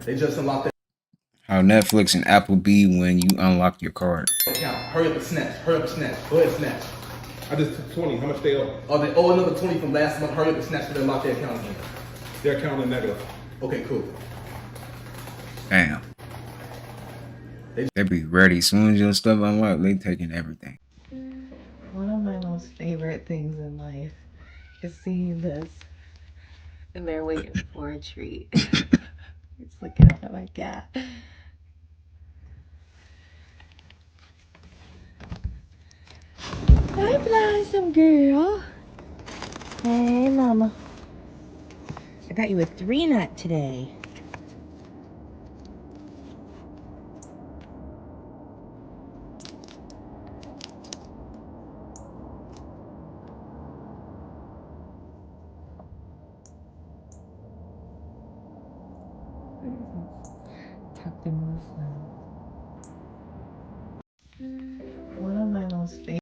They just unlocked that How Netflix and Apple be when you unlock your card. account. Hurry up and snatch. Hurry up and snatch. Go ahead and snatch. I just took 20. How much they owe? Oh, they owe another 20 from last month. Hurry up and snatch so they unlock their account again. Their account is negative. Okay, cool. Damn. They be ready. As soon as your stuff unlocked, they taking everything. One of my most favorite things in life is seeing this. And they're waiting for a treat. It's looking at my cat. Hi, Blossom girl. Hey, mama. I got you a 3-nut today. Tucked in Muslim. One of my most favorite.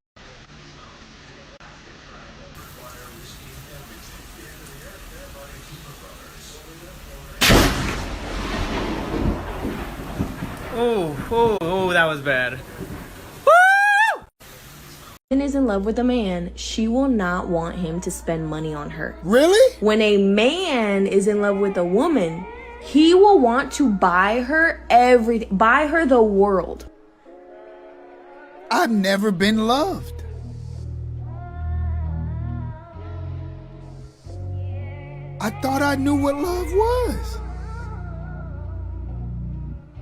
Oh, that was bad. Is in love with a man, she will not want him to spend money on her. Really? When a man is in love with a woman, he will want to buy her everything, buy her the world. I've never been loved. I thought I knew what love was.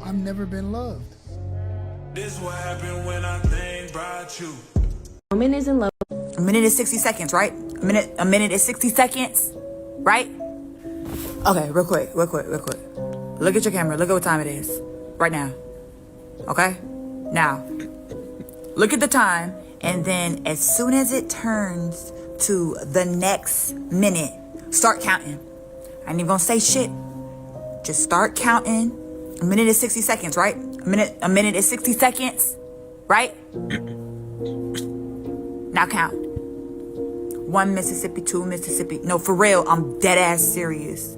I've never been loved. This what happened when I think about you. Woman is in love. A minute is 60 seconds, right? A minute is 60 seconds, right? Okay, real quick. Look at your camera. Look at what time it is right now. Okay? Now, look at the time, and then as soon as it turns to the next minute, start counting. I ain't even gonna say shit. Just start counting. A minute is 60 seconds, right? A minute is 60 seconds, right? Now count. 1 Mississippi, 2 Mississippi. No, for real, I'm dead ass serious.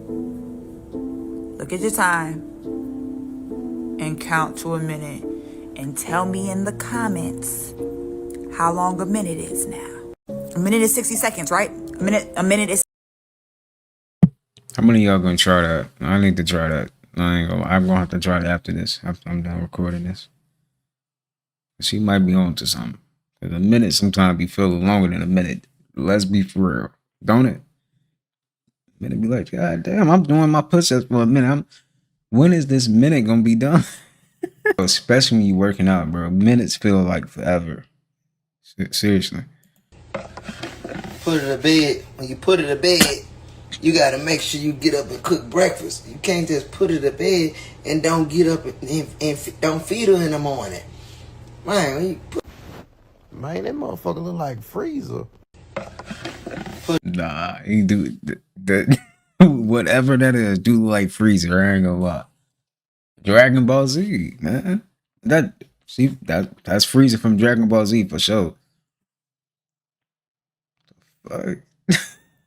Look at your time and count to a minute and tell me in the comments how long a minute is now. A minute is 60 seconds, right? A minute is. How many of y'all gonna try that? I need to try that. I'm gonna have to try it after this. After I'm done recording this. She might be on to something. Cause a minute sometimes be feeling longer than a minute. Let's be for real, don't it? A minute be like, God damn, I'm doing my push-ups for a minute. When is this minute gonna be done? Especially when you working out, bro. Minutes feel like forever. Seriously. Put it to bed. When you put it to bed, you gotta make sure you get up and cook breakfast. You can't just put it to bed and don't get up and don't feed her in the morning. Man, when you put Man, that motherfucker look like Freezer. Nah, he do that. Whatever that is, do like Freezer. I ain't gonna lie. Dragon Ball Z, man. That's Freezer from Dragon Ball Z for sure. Fuck.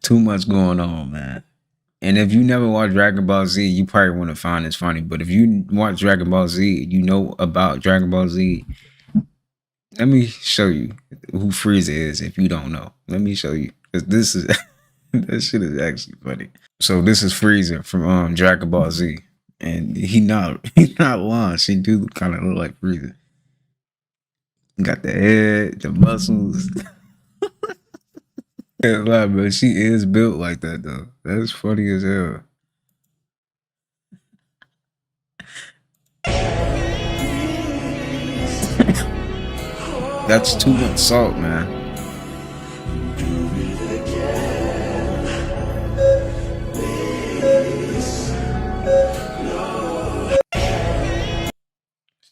Too much going on, man. And if you never watch Dragon Ball Z, you probably want to find this funny. But if you watch Dragon Ball Z, you know about Dragon Ball Z. Let me show you who Frieza is if you don't know. Let me show you. Cause this is that shit is actually funny. So this is Frieza from Dragon Ball Z. And he's not lying. She do kind of look like Frieza. Got the head, the muscles. Can't lie, but she is built like that though. That's funny as hell. That's too much salt, man.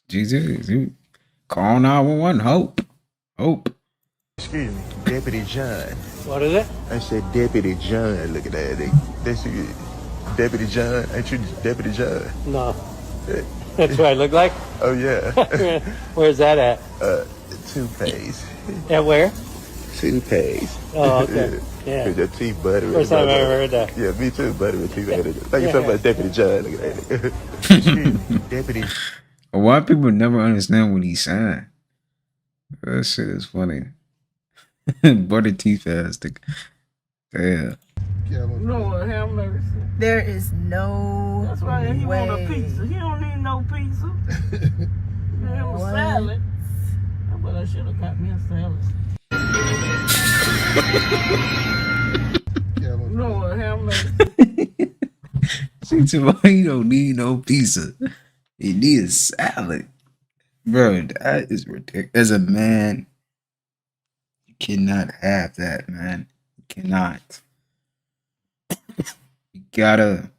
Jesus, you call 911. Hope. Excuse me, Deputy John. What is it? I said Deputy John. Look at that. That's you, Deputy John. Ain't you Deputy John? No. That's what I look like? Oh, yeah. Where's that at? Toothpaste. At where? toothpaste. Oh, okay. Yeah. Cause your teeth buttery. First time I ever heard that. Yeah, me too, buttery teeth. Yeah. Like you talking about Deputy John. Look at that. Deputy. Why people never understand what he's saying? That shit is funny. Butter teeth ass. Damn. Lord have mercy. There is no That's right, he way. want a pizza. He don't need no pizza. Give him a salad. But I should have got me a salad. Lord have mercy. She said, "Why you don't need no pizza? You need a salad." Bro, that is ridiculous. As a man, you cannot have that, man. You cannot. You gotta.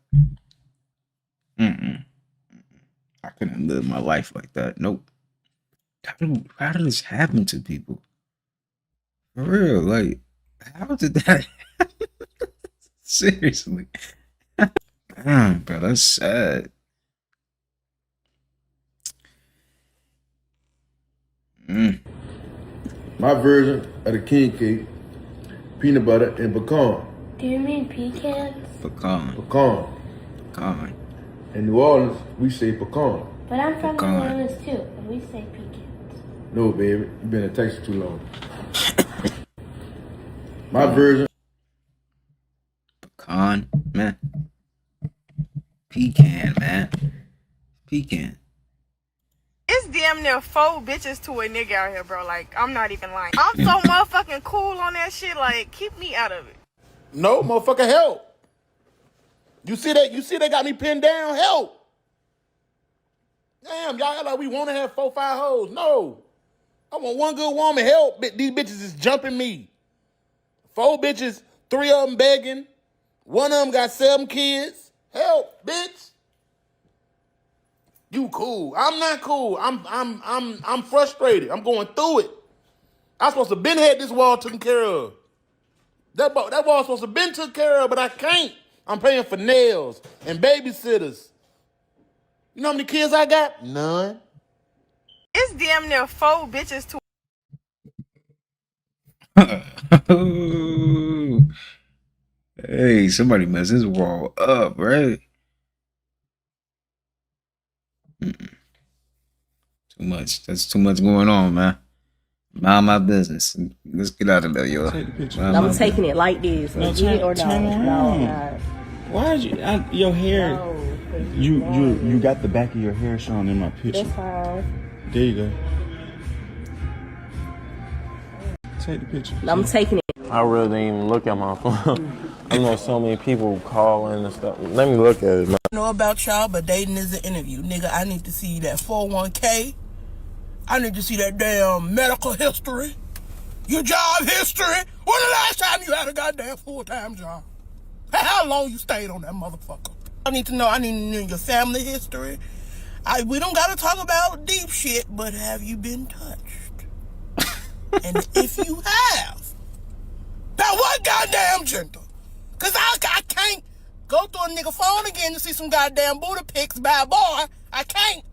I couldn't live my life like that. Nope. How did this happen to people? For real, like, how did that happen? Seriously. Damn, bro, that's sad. My version of the king cake, peanut butter and pecan. Do you mean pecans? Pecan. Pecan. Pecan. In New Orleans, we say pecan. But I'm from New Pecan. Orleans too, and we say pecans. No, baby, you've been in Texas too long. My version. Pecan, man. Pecan, man. Pecan. It's damn near 4 bitches to a nigga out here, bro. Like, I'm not even lying. I'm so motherfucking cool on that shit. Like, keep me out of it. No, motherfucker, help. You see that? You see they got me pinned down? Help. Damn, y'all act like we want to have 4, 5 hoes. No. I want one good woman. Help. These bitches is jumping me. 4 bitches, 3 of them begging. 1 of them got 7 kids. Help, bitch. You cool. I'm not cool. I'm frustrated. I'm going through it. I'm supposed to been had this wall taken care of. That wall supposed to been took care of, but I can't. I'm paying for nails and babysitters. You know how many kids I got? None. It's damn near 4 bitches to Hey, somebody messed this wall up, right? Too much. That's too much going on, man. Mind my business. Let's get out of there, yo. I'm taking it like this. No, Get it or turn no? around. No, not. Why is your hair? No, You got the back of your hair showing in my picture. That's fine. There you go. Take the picture. I'm taking it. I really didn't even look at my phone. I know so many people calling and stuff. Let me look at it, man. I know about y'all, but dating is an interview. Nigga, I need to see that 401k. I need to see that damn medical history. Your job history. When the last time you had a goddamn full-time job? How long you stayed on that motherfucker? I need to know your family history. We don't gotta talk about deep shit, but have you been touched? And if you have, now what goddamn gender? Cause I can't go through a nigga phone again to see some goddamn Buddha pics by a boy. I can't.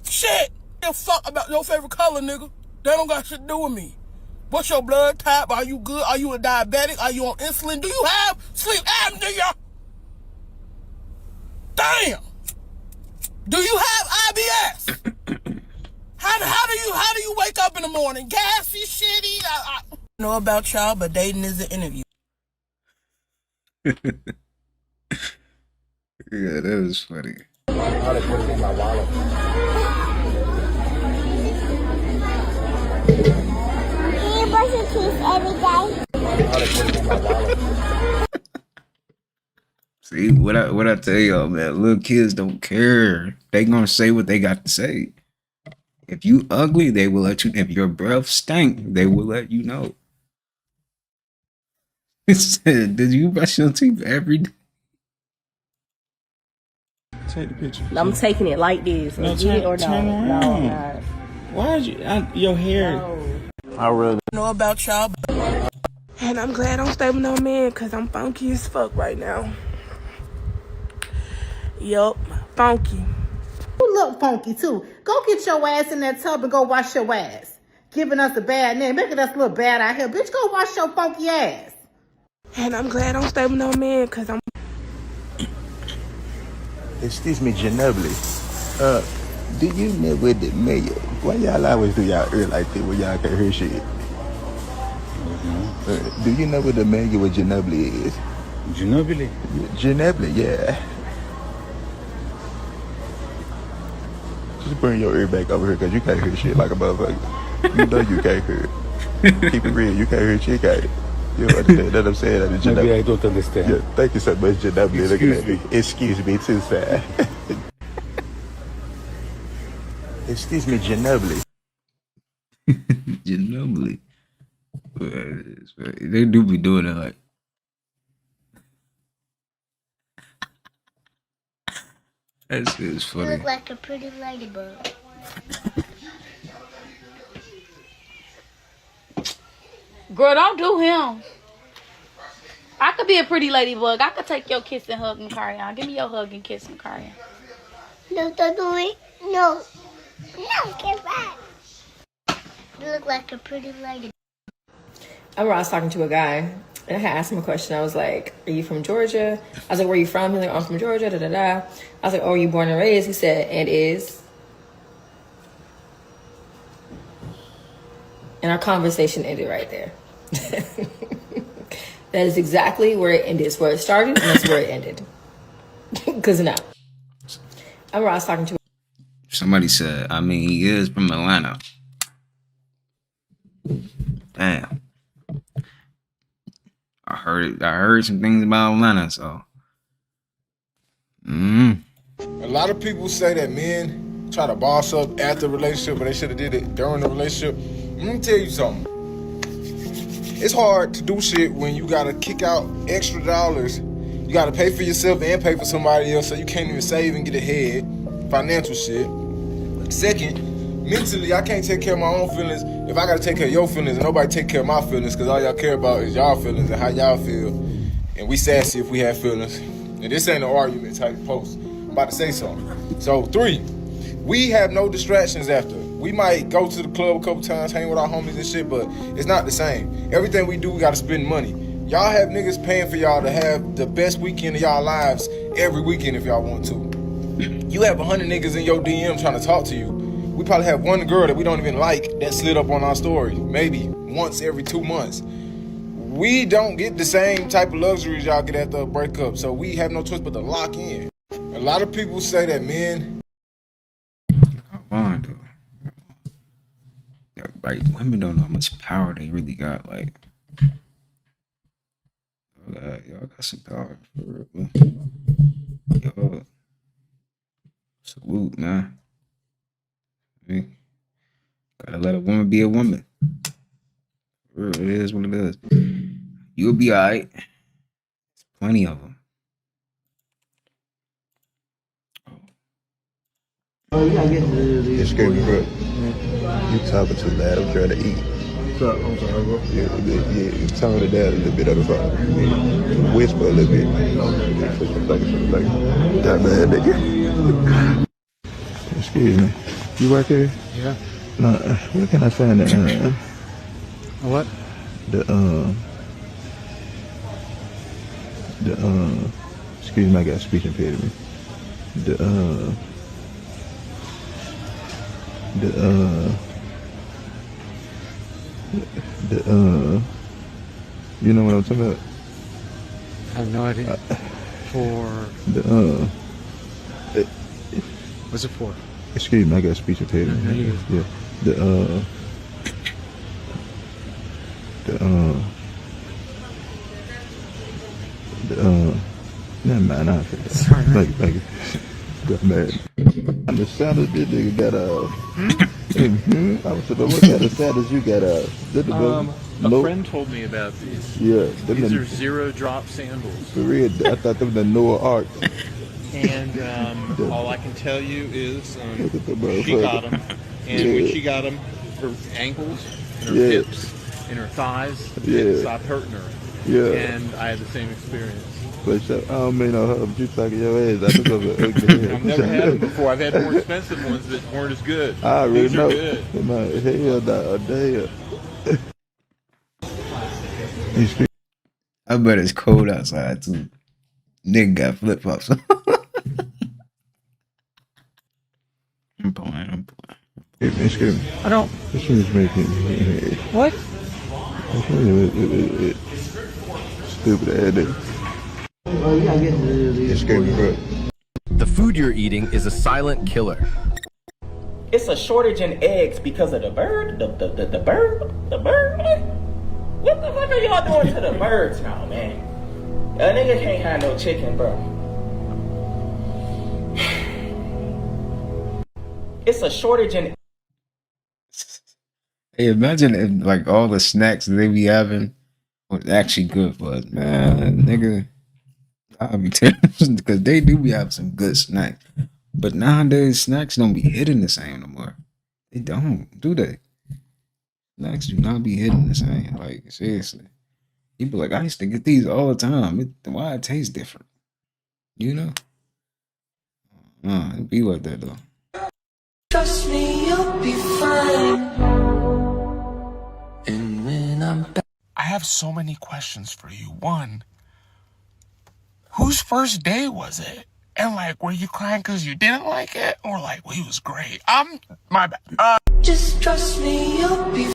Shit. Give a fuck about your favorite color, nigga. That don't got shit to do with me. What's your blood type? Are you good? Are you a diabetic? Are you on insulin? Do you have sleep apnea? Damn. Do you have IBS? How do you wake up in the morning? Gassy, shitty? I know about y'all, but dating is an interview. Yeah, that was funny. How they put it in my wallet. You brush your teeth every day? How they put it in my wallet. See, what I tell y'all, man, little kids don't care. They gonna say what they got to say. If you ugly, they will let you. If your breath stink, they will let you know. It said, did you brush your teeth every day? Take the picture. I'm taking it like this. No, Get it or turn no? around. No, not. Why is your hair? No. I really Know about y'all, and I'm glad I don't stay with no man because I'm funky as fuck right now. Yup, funky. You look funky too. Go get your ass in that tub and go wash your ass. giving us a bad name, making us look bad out here. Bitch, go wash your funky ass. And I'm glad I don't stay with no man, cause I'm. Excuse me, Ginobili. Do you know where the mayor? Why y'all always do y'all ear like that when y'all can't hear shit? Do you know where the mayor with Ginobili is? Ginobili? Ginobili, yeah. Just bring your ear back over here because you can't hear shit like a motherfucker. You know you can't hear it. Keep it real, you can't hear shit, can't. You understand that I'm saying? That Ginobili. Maybe I don't understand. Yeah, thank you so much, Ginobili. Looking at me. Excuse me, too sad. Excuse me, Ginobili. Ginobili. They do be doing it like. That shit is funny. You look like a pretty ladybug. Girl, don't do him. I could be a pretty ladybug. I could take your kiss and hug and carry on. Give me your hug and kiss and carry on. No, don't do it. No. No, get back. You look like a pretty ladybug. I remember I was talking to a guy, and I had asked him a question. I was like, are you from Georgia? I was like, where are you from? He's like, I'm from Georgia, da-da-da. I was like, oh, are you born and raised? He said, and is. And our conversation ended right there. That is exactly where it ended. It's where it started, and that's where it ended. Because no. I remember I was talking to Somebody said, I mean, he is from Atlanta. Damn. I heard some things about Atlanta, so. A lot of people say that men try to boss up after the relationship, but they should have did it during the relationship. Let me tell you something. It's hard to do shit when you gotta kick out extra dollars. You gotta pay for yourself and pay for somebody else, so you can't even save and get ahead. Financial shit. Second, mentally, I can't take care of my own feelings if I gotta take care of your feelings and nobody take care of my feelings, because all y'all care about is y'all feelings and how y'all feel. And we sassy if we have feelings. And this ain't an argument type post. I'm about to say something. So 3, we have no distractions after. We might go to the club a couple times, hang with our homies and shit, but it's not the same. Everything we do, we gotta spend money. Y'all have niggas paying for y'all to have the best weekend of y'all lives every weekend if y'all want to. You have 100 niggas in your DM trying to talk to you. We probably have one girl that we don't even like that slid up on our story, maybe once every 2 months. We don't get the same type of luxuries y'all get after a breakup, so we have no choice but to lock in. A lot of people say that men... Like, women don't know how much power they really got. Like, y'all got some power for real. Yo, salute, man. I mean, gotta let a woman be a woman. For real, it is what it is. You'll be alright. There's plenty of them. Excuse me, bro. You talking too loud. I'm trying to eat. I'm sorry, bro. Yeah, you tone it down a little bit on the phone. Whisper a little bit. That bad, nigga. Excuse me. You work here? Yeah. No, where can I find the What? Excuse me, I got speech impediment. You know what I'm talking about? I have no idea. For... What's it for? Excuse me, I got speech impediment. Yeah. Never mind, I forget. Sorry, man. Thank you. Got mad. And the saddest this nigga got I was talking, what kind of saddest you got A friend told me about these. Yeah. These are zero-drop sandals. For real, I thought them the Noah Ark. And all I can tell you is she got them. And when she got them, her ankles and her hips and her thighs, it stopped hurting her. Yeah. And I had the same experience. For sure. I don't mean no harm. You talking your ass. I just over ugly. I've never had them before. I've had more expensive ones that weren't as good. I already These know. are good. My hell, nah, damn. I bet it's cold outside too. Nigga got flip flops. I'm playing. Excuse me. I don't. Excuse me. What? Stupid ass nigga. Excuse me, bro. The food you're eating is a silent killer. It's a shortage in eggs because of the bird. The bird. What the fuck are y'all doing to the birds now, man? A nigga can't have no chicken, bro. It's a shortage in. Hey, imagine if like all the snacks they be having was actually good for us, man. Nigga, I'll be terrible because they do be having some good snacks. But nowadays, snacks don't be hitting the same no more. They don't, do they? Snacks do not be hitting the same. Like, seriously. People like, I used to get these all the time. Why it tastes different? You know? It be like that, though. Trust me, you'll be fine. And when I'm back, I have so many questions for you. One, whose first day was it? And like, were you crying because you didn't like it? Or like, well, he was great. My bad. just trust me, you'll be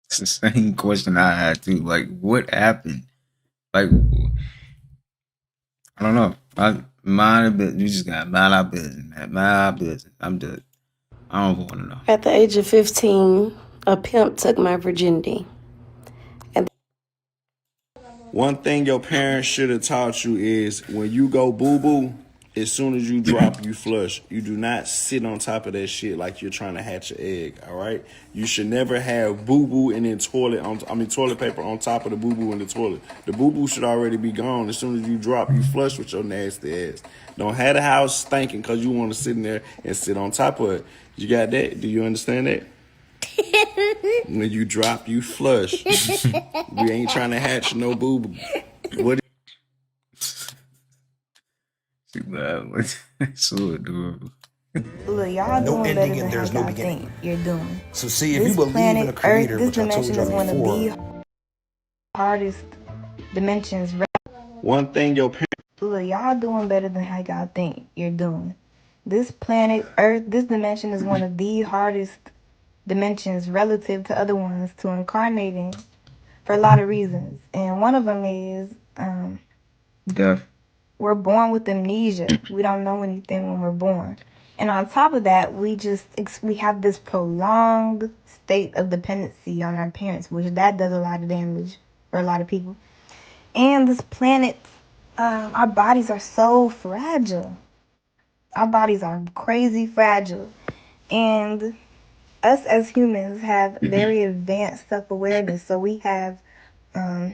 It's the same question I had too. Like, what happened? Like, I don't know. Mind a bit. You just got mind our business, man. Mind our business. I'm done. I don't want to know. At the age of 15, a pimp took my virginity. One thing your parents should have taught you is when you go boo-boo, as soon as you drop, you flush. You do not sit on top of that shit like you're trying to hatch an egg, all right? You should never have boo-boo and then toilet paper on top of the boo-boo in the toilet. The boo-boo should already be gone. As soon as you drop, you flush with your nasty ass. Don't have the house stinking because you want to sit in there and sit on top of it. You got that? Do you understand that? When you drop, you flush. We ain't trying to hatch no boo-boo. What? So adorable. Look, y'all No doing ending better and than there's how no y'all beginning. think you're doing. So see, if This you believe planet, in a creator, Earth, this which I told dimension you is one of before, the hardest dimensions. One thing your parents... Look, y'all doing better than how y'all think you're doing. This planet, Earth, this dimension is one of the hardest dimensions relative to other ones to incarnate in for a lot of reasons. And one of them is Death. we're born with amnesia. We don't know anything when we're born. And on top of that, we have this prolonged state of dependency on our parents, which that does a lot of damage for a lot of people. And this planet, our bodies are so fragile. Our bodies are crazy fragile. And us as humans have very advanced self-awareness. So we have a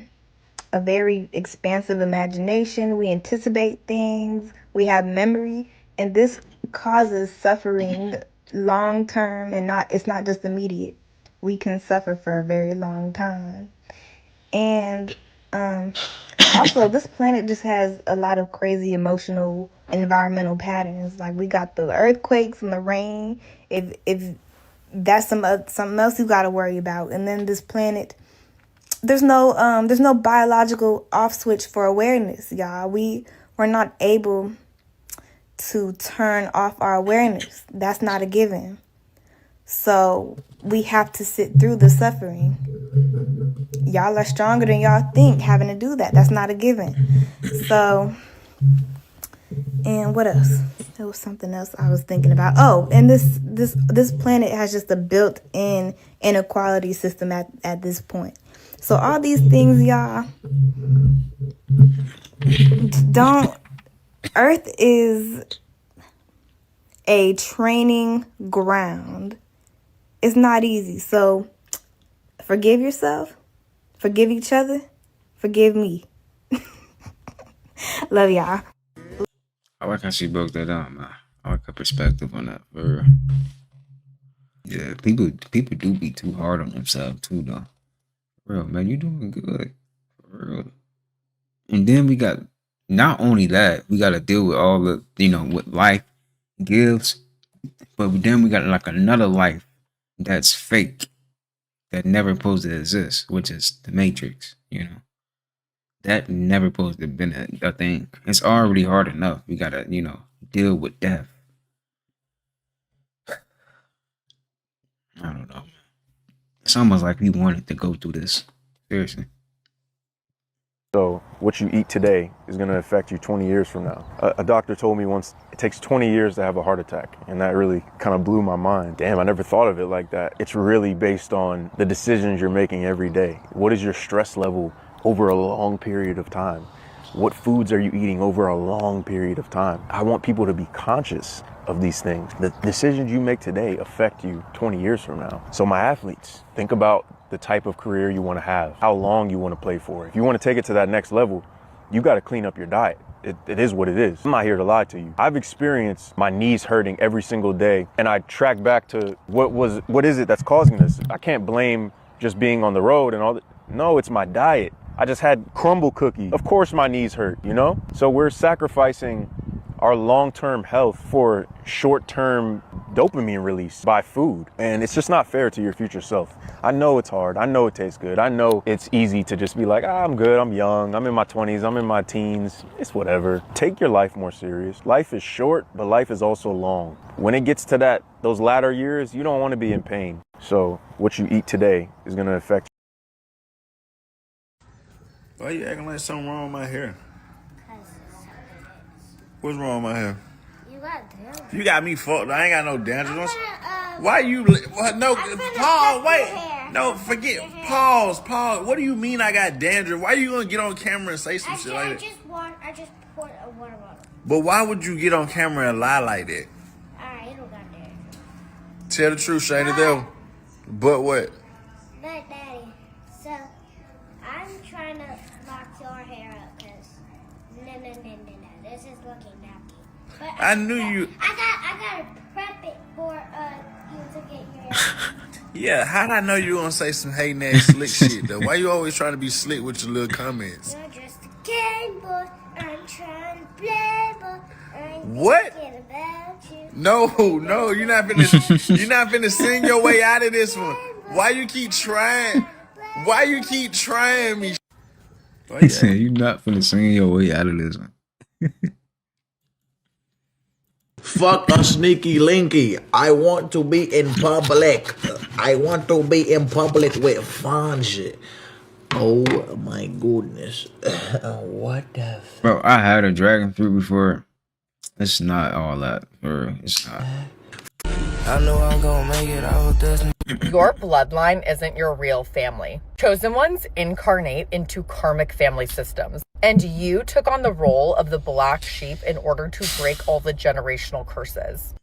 very expansive imagination. We anticipate things. We have memory. And this causes suffering long term, and it's not just immediate. We can suffer for a very long time. And also, this planet just has a lot of crazy emotional environmental patterns. Like we got the earthquakes and the rain. If that's something else you got to worry about. And then this planet, there's no biological off switch for awareness, y'all. We're not able to turn off our awareness. That's not a given. So we have to sit through the suffering. Y'all are stronger than y'all think having to do that. That's not a given. So, and what else? There was something else I was thinking about. Oh, and this planet has just a built-in inequality system at this point. So all these things, y'all, Earth is a training ground. It's not easy. So forgive yourself, forgive each other, forgive me. Love y'all. I like how she broke that down, man. I like her perspective on that, for real. Yeah, people do be too hard on themselves too, though. Real, man, you doing good. For real. And then we got, not only that, we got to deal with all the, what life gives, but then we got like another life that's fake, that never supposed to exist, which is the Matrix, That never supposed to have been a thing. It's already hard enough. We got to, deal with death. I don't know. It's almost like we wanted to go through this. Seriously. So what you eat today is going to affect you 20 years from now. A doctor told me once it takes 20 years to have a heart attack, and that really kind of blew my mind. Damn, I never thought of it like that. It's really based on the decisions you're making every day. What is your stress level over a long period of time? What foods are you eating over a long period of time? I want people to be conscious of these things. The decisions you make today affect you 20 years from now. So my athletes, think about the type of career you want to have, how long you want to play for. If you want to take it to that next level, you got to clean up your diet. It is what it is. I'm not here to lie to you. I've experienced my knees hurting every single day, and I track back to what is it that's causing this? I can't blame just being on the road and all that. No, it's my diet. I just had crumble cookies. Of course my knees hurt, So we're sacrificing our long-term health for short-term dopamine release by food. And it's just not fair to your future self. I know it's hard. I know it tastes good. I know it's easy to just be like, I'm good. I'm young. I'm in my 20s. I'm in my teens. It's whatever. Take your life more serious. Life is short, but life is also long. When it gets to those latter years, you don't want to be in pain. So what you eat today is going to affect you. Why you acting like something wrong with my hair? What's wrong with my hair? You got dandruff. You got me fucked. I ain't got no dandruff. Why you? No, pause. Wait. No, forget. Pause. What do you mean I got dandruff? Why you gonna get on camera and say some shit like that? I just poured a water bottle. But why would you get on camera and lie like that? Alright, you don't got dandruff. Tell the truth, Shane. The devil. But what? But Daddy, so I'm trying to lock your hair up because no. This is looking nappy. But I knew you. I gotta prep it for you to get your hair. Yeah, how'd I know you were gonna say some hating ass slick shit though? Why you always trying to be slick with your little comments? You're just a game boy. I'm trying to play, but I'm what? thinking about you. No, you're not finna sing your way out of this one. Why you keep trying? Why you keep trying me? He said you're not finna sing your way out of this one. Fuck a sneaky linky. I want to be in public. I want to be in public with Fonzie. Oh my goodness. What the Bro, I had a dragon fruit before. It's not all that, bro. It's not. I know I'm gonna make it out this. Your bloodline isn't your real family. Chosen ones incarnate into karmic family systems, and you took on the role of the black sheep in order to break all the generational curses.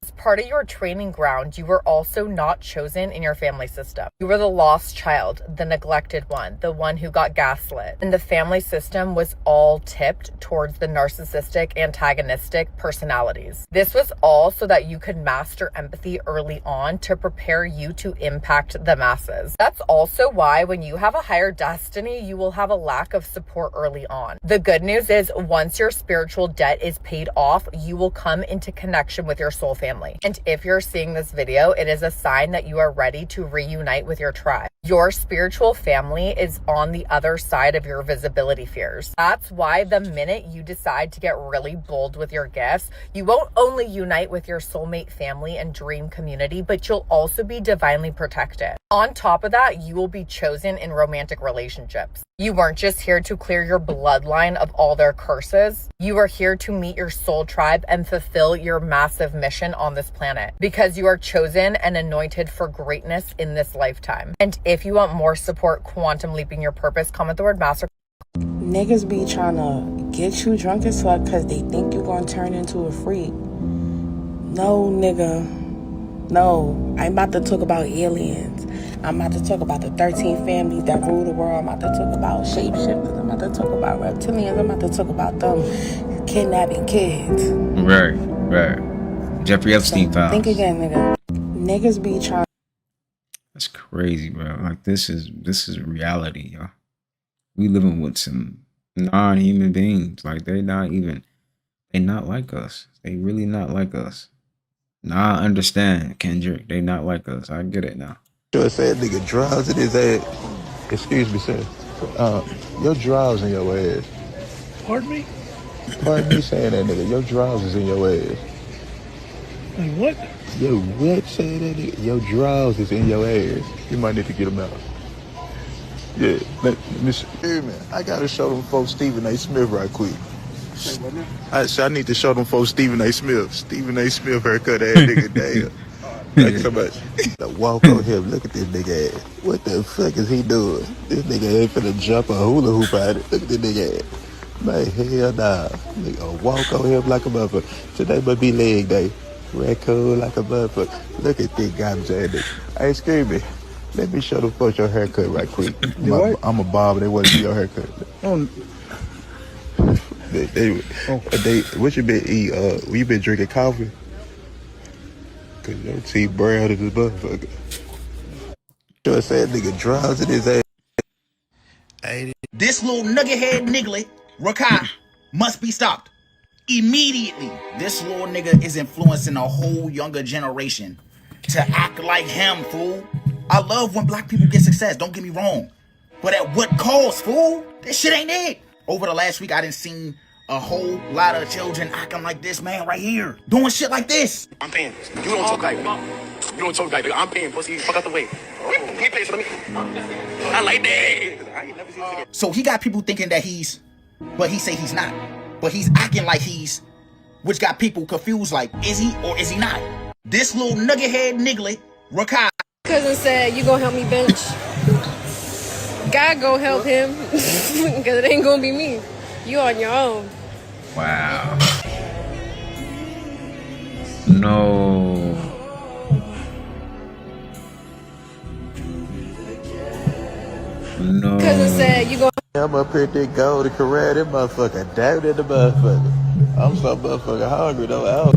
As part of your training ground, you were also not chosen in your family system. You were the lost child, the neglected one, the one who got gaslit. And the family system was all tipped towards the narcissistic, antagonistic personalities. This was all so that you could master empathy early on to prepare you to impact the masses. That's also why when you have a higher destiny, you will have a lack of support early on. The good news is once your spiritual debt is paid off, you will come into connection with your soul family. And if you're seeing this video, it is a sign that you are ready to reunite with your tribe. Your spiritual family is on the other side of your visibility fears. That's why the minute you decide to get really bold with your gifts, you won't only unite with your soulmate family and dream community, but you'll also be divinely protected. On top of that, you will be chosen in romantic relationships. You weren't just here to clear your bloodline of all their curses. You are here to meet your soul tribe and fulfill your massive mission on this planet because you are chosen and anointed for greatness in this lifetime. And if you want more support quantum leaping your purpose, comment the word master. Niggas be trying to get you drunk as fuck because they think you're going to turn into a freak. No, nigga. No. I'm about to talk about aliens. I'm about to talk about the 13 families that rule the world. I'm about to talk about shapeshifters. I'm about to talk about reptilians. I'm about to talk about them kidnapping kids. Right. Jeffrey Epstein files. Think again, nigga. Niggas be trying. That's crazy, bro. Like this is reality, y'all. We living with some non-human beings. Like they not like us. They really not like us. Now I understand, Kendrick. They not like us. I get it now. Sure said nigga draws in his ass. Excuse me, sir. Your draws in your ass. Pardon me? Pardon me saying that, nigga. Your draws is in your ass. Like what? Yo, what saying that, nigga? Your draws is in your ass. You might need to get them out. Yeah, let me see. Hey, man, I gotta show them folks Stephen A. Smith right quick. I need to show them folks Stephen A. Smith. Stephen A. Smith haircut ass nigga, damn. Thank you so much. The walk on him, look at this nigga ass. What the fuck is he doing? This nigga ain't finna jump a hula hoop at it. Look at this nigga ass. Man, hell nah. Nigga walk on him like a motherfucker. Today must be leg day. Raccoon like a motherfucker. Look at this goddamn nigga. Hey, excuse me. Let me show the folks your haircut right quick. I'm a barber. They want to see your haircut. What you been eating? You been drinking coffee? Cause your teeth brown as a motherfucker. Sure said nigga draws in his ass. This little nugget head niglet, Rakai, must be stopped. Immediately. This little nigga is influencing a whole younger generation to act like him, fool. I love when black people get success, don't get me wrong. But at what cost, fool? This shit ain't it. Over the last week, I done seen a whole lot of children acting like this man right here. Doing shit like this. I'm paying. You don't talk like that. You don't talk like that. I'm paying, pussy. Fuck out the way. He pays for me. I like that. So he got people thinking that but he say he's not. But he's acting like which got people confused like, is he or is he not? This little nugget head niglet, Rakai. Cousin said, you gonna help me bench? God go help him. Because it ain't gonna be me. You on your own. Wow. No. No. Cousin said, you gonna... I'm up here to go to corral that motherfucker down in the motherfucker. I'm so motherfucking hungry though.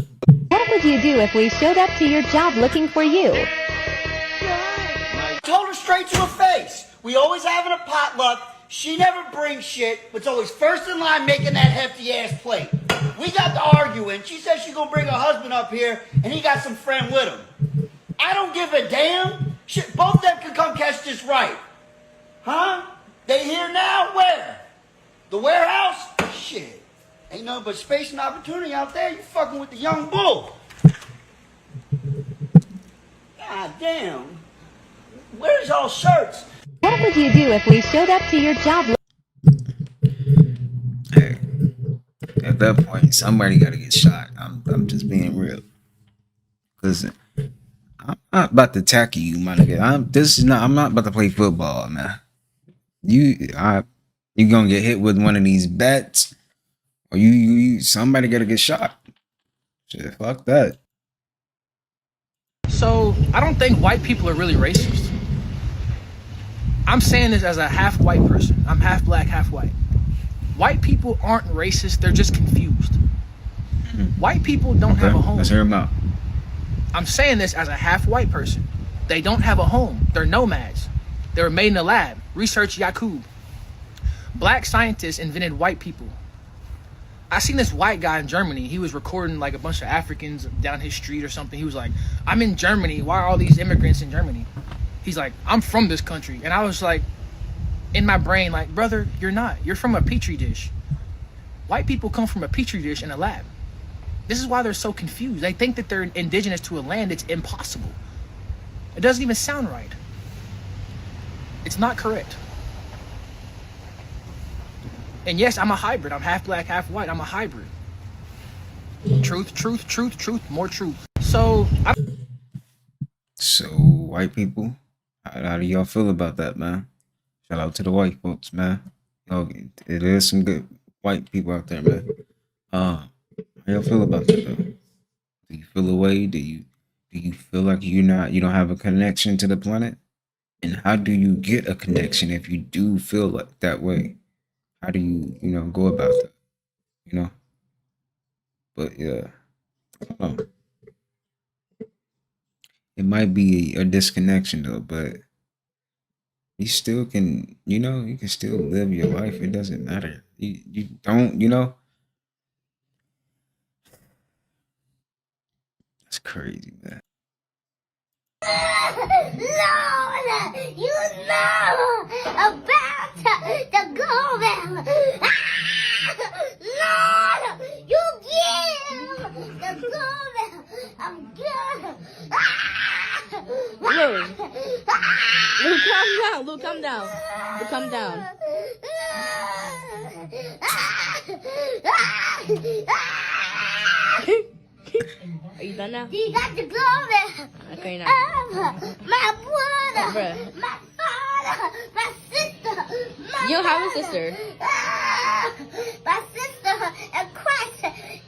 What would you do if we showed up to your job looking for you? Told her straight to her face. We always having a potluck. She never brings shit, but's always first in line making that hefty ass plate. We got to arguing. She said she's gonna bring her husband up here, and he got some friend with him. I don't give a damn. Shit, both of them can come catch this right. Huh? They here now? Where? The warehouse? Shit. Ain't nothing but space and opportunity out there. You fucking with the young bull. God damn. Where's y'all shirts? What would you do if we showed up to your job? Hey, at that point, somebody got to get shot. I'm just being real. Listen, I'm not about to tackle you, my nigga. I'm not about to play football, man. You gonna get hit with one of these bats, or somebody got to get shot. Shit, fuck that. So I don't think white people are really racist. I'm saying this as a half white person. I'm half black, half white. White people aren't racist, they're just confused. White people don't have a home. Let's hear them out. I'm saying this as a half white person. They don't have a home. They're nomads. They were made in a lab. Research Yakub. Black scientists invented white people. I seen this white guy in Germany. He was recording like a bunch of Africans down his street or something. He was like, I'm in Germany. Why are all these immigrants in Germany? He's like, I'm from this country. And I was like, in my brain, like, brother, you're not. You're from a petri dish. White people come from a petri dish in a lab. This is why they're so confused. They think that they're indigenous to a land. It's impossible. It doesn't even sound right. It's not correct. And yes, I'm a hybrid. I'm half black, half white. I'm a hybrid. Truth, truth, truth, truth, more truth. So, white people, how do y'all feel about that, man? Shout out to the white folks, man. It is some good white people out there, man. How y'all feel about that, though? Do you feel away? Do you feel like you don't have a connection to the planet? And how do you get a connection if you do feel like that way? How do you go about that? But yeah, I don't know. It might be a disconnection though, but you still can, you can still live your life. It doesn't matter. You don't, That's crazy, man. Lord, you know about the government. Lord, you give the government. I'm good. Luke, calm down. Luke, calm down. Luke, calm down. Are you done now? You got the glory. Okay, now. My brother, Bruh. my father, my sister. My You don't have a mother. sister. My sister and Christ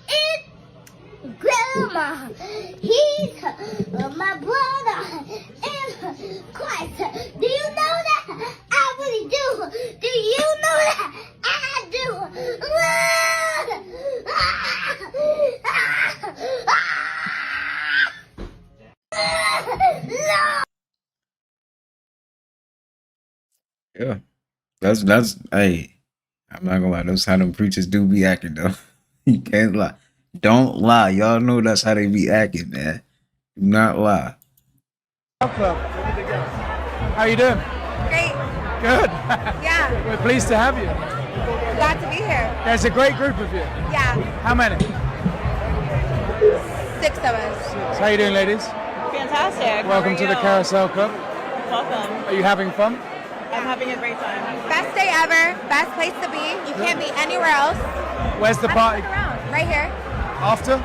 in grandma. He's my brother in Christ. Do you know that? I really do. Do you know that? I do. No. Yeah. That's hey, I'm not gonna lie, that's how them preachers do be acting though. You can't lie. Don't lie. Y'all know that's how they be acting, man. Do not lie. How you doing? Great. Good. Yeah. We're pleased to have you. Glad to be here. There's a great group of you. Yeah. How many? 6 of us. How you doing, ladies? Fantastic. Welcome to the Carousel Club. Welcome. Are you having fun? I'm having a great time. Best day ever. Best place to be. You can't be anywhere else. Where's the party? Right here. After?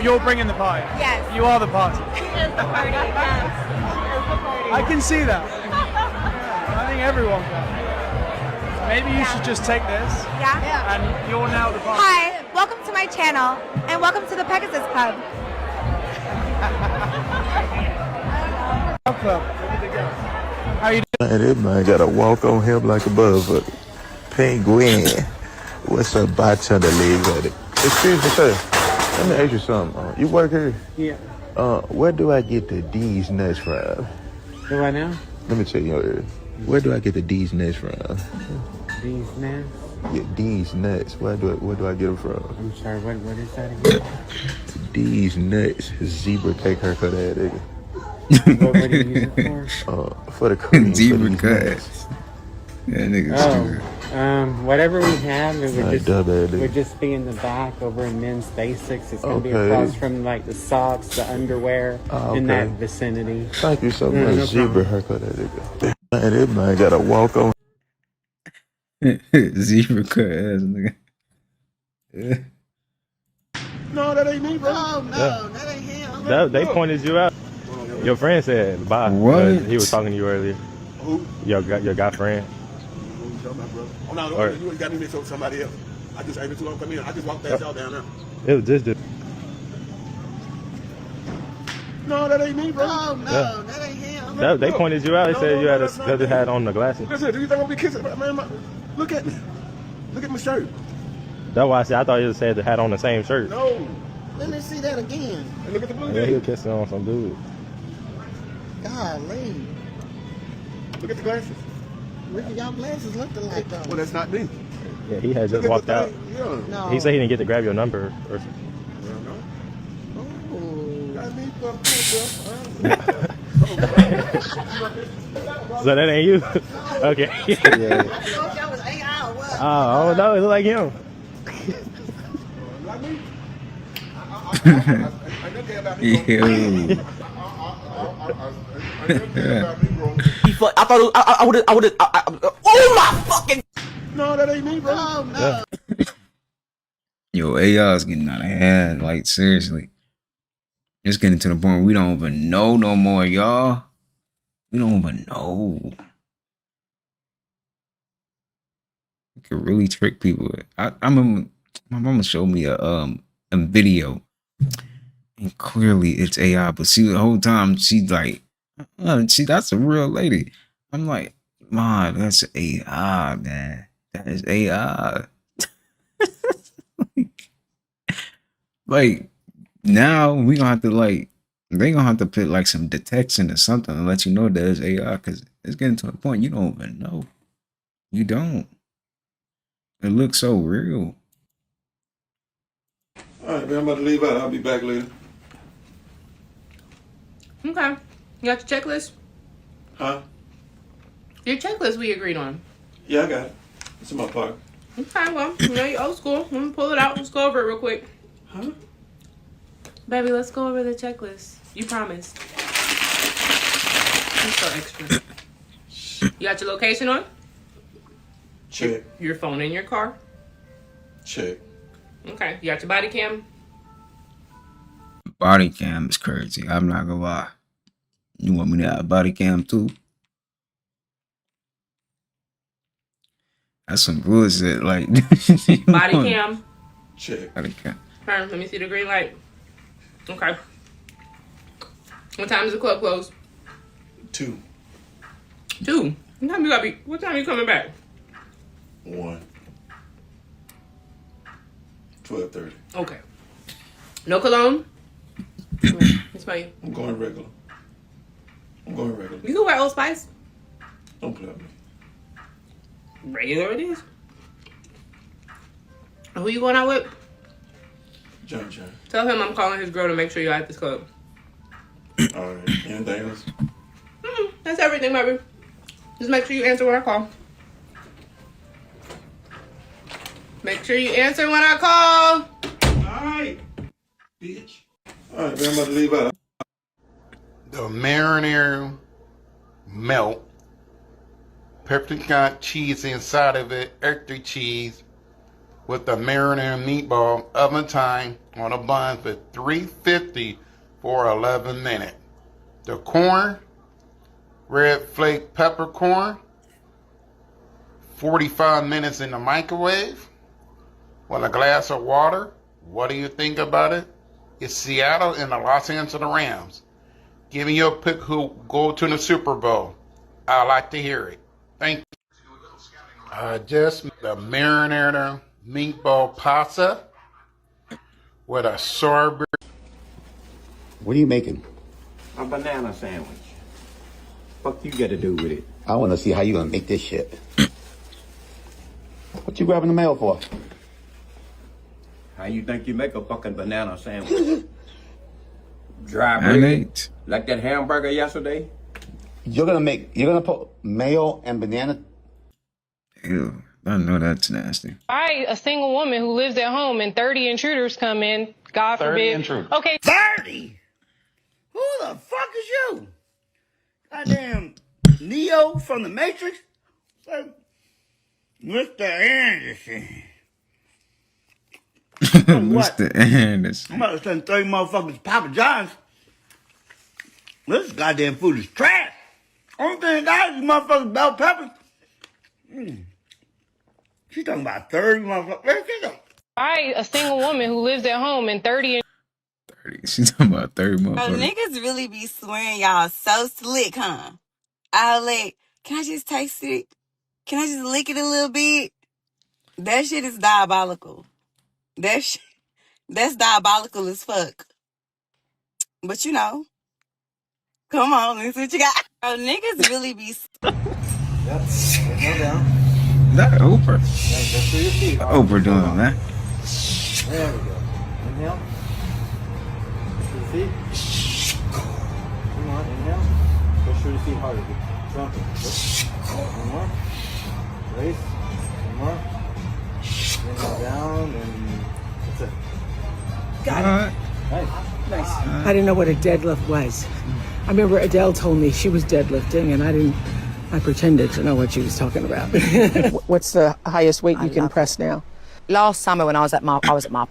You're bringing the party? Yes. You are the party. Is the party. Yes. I can see that. I think everyone can. Maybe you should just take this. Yeah. And you're now the party. Hi. Welcome to my channel and welcome to the Pegasus Club. Club. How you doing? Man, this man got to walk on him like a motherfucker. Penguin. What's up, bartender legs at it? Excuse me, sir. Let me ask you something. You work here? Yeah. Where do I get the D's nuts from? Do I now? Let me check your ear. Where do I get the D's nuts from? These men? Yeah, D's nuts. Where do I get them from? I'm sorry, what is that again? D's nuts. Zebra cake haircut that nigga. What do you use it for? For the cream. Zebra cuts. Yeah, nigga. Whatever we have, it Alright, would just be in the back over in men's basics. It's gonna be Okay. across from like the socks, the underwear, in that vicinity. Thank you so Yeah, much. no Zebra haircut that nigga. Man, this man got to walk on. Zebra cut ass nigga. Yeah. No, that ain't me, bro. That ain't him. They pointed you out. Your friend said bye. What? He was talking to you earlier. Who? Your guy friend. Who you talking about, bro? Oh, no, Or- you got me mixed up with somebody else. I just ain't too long come in. I just walked past y'all down there. It was just the. No, that ain't me, bro. Yeah. That ain't him. They pointed you out. They said you had a hat on the glasses. Listen, do you think I'm gonna be kissing? Man, look at me. Look at my shirt. That's why I said I thought you said the hat on the same shirt. No. Let me see that again. And look at the blue Yeah, he jeans. was kissing on some dude. Golly. Look at the glasses. Look at y'all glasses look alike though. Well, that's not me. Yeah, he had Look just at walked the out. thing. Yeah. He said he didn't get to grab your number or Got me fucked up, bro. So that ain't you? Okay. Oh no, it look like him. Like me? I don't care about Ew. I thought I would have. Oh my fucking! No, that ain't me, bro. Yeah. Yo, AI's getting out of hand. Like, seriously. It's getting to the point where we don't even know no more, y'all. We don't even know. You can really trick people. I remember my mama showed me a video. And clearly it's AI. But see, the whole time she's like, see, that's a real lady. I'm like, man, that's AI, man. That is AI. Like, now we gonna have to they gonna have to put like some detection or something and let you know that it's AI, because It's getting to a point you don't even know. You don't. It looks so real. All right, man, I'm about to leave out. I'll be back later. Okay. You got your checklist? Huh? Your checklist we agreed on. Yeah, I got it. It's in my pocket. Okay, well, you know you're old school. Let me pull it out. Let's go over it real quick. Huh? Baby, let's go over the checklist. You promised. You're so extra. You got your location on? Check. Your phone in your car? Check. Okay. You got your body cam? Body cam is crazy. I'm not gonna lie. You want me to have a body cam too? That's some bullshit. Like Body cam? Check. Body cam. Let me see the green light. Okay. What time is the club close? 2. 2? What time you coming back? 1. 12:30. Okay. No cologne? Let's smell you. I'm going regular. You can wear Old Spice. Don't play with me. Regular it is. Who you going out with? John. Tell him I'm calling his girl to make sure you're at this club. All right. Anything else? That's everything, baby. Just make sure you answer when I call. Make sure you answer when I call. All right, bitch. All right, man, I'm about to leave out. The marinara melt, peppercorn cheese inside of it, extra cheese, with the marinara meatball, oven time on a bun for $3.50 for 11 minutes. The corn, red flake peppercorn, 45 minutes in the microwave with a glass of water. What do you think about it? It's Seattle and the Los Angeles Rams. Give me your pick who go to the Super Bowl. I like to hear it. Thank you. Just the marinara meatball pasta with a sorbet. What are you making? A banana sandwich. Fuck you got to do with it? I want to see how you gonna make this shit. What you grabbing the mail for? How you think you make a fucking banana sandwich? Dry bread? Mayonnaise. Like that hamburger yesterday? You're gonna put mayo and banana. Ew, I know that's nasty. A single woman who lives at home and 30 intruders come in. God 30 forbid. intruders. Okay. 30? Who the fuck is you? Goddamn Neo from the Matrix? Mr. Anderson. Mr. Anderson. I'm about to send 30 motherfuckers to Papa John's. This goddamn food is trash. Only thing I got is motherfuckers bell peppers. She's talking about 30 motherfuckers. A single woman who lives at home and 30. She's talking about 30 Bro, motherfuckers. niggas really be swearing y'all so slick, huh? I like, can I just taste it? Can I just lick it a little bit? That shit is diabolical. That's diabolical as fuck. But you know, come on, let's see what you got. Bro, niggas really be. Yep. Go down. That Oprah. Just through your feet. Oprah doing, man. There we go. Inhale. Through your feet. Come on, inhale. Push through your feet harder. Jumping. One more. Raise. One more. Inhale down, and that's it. Got it. Nice. I didn't know what a deadlift was. I remember Adele told me she was deadlifting, and I pretended to know what she was talking about. What's the highest weight you can press now? Last summer when I was at my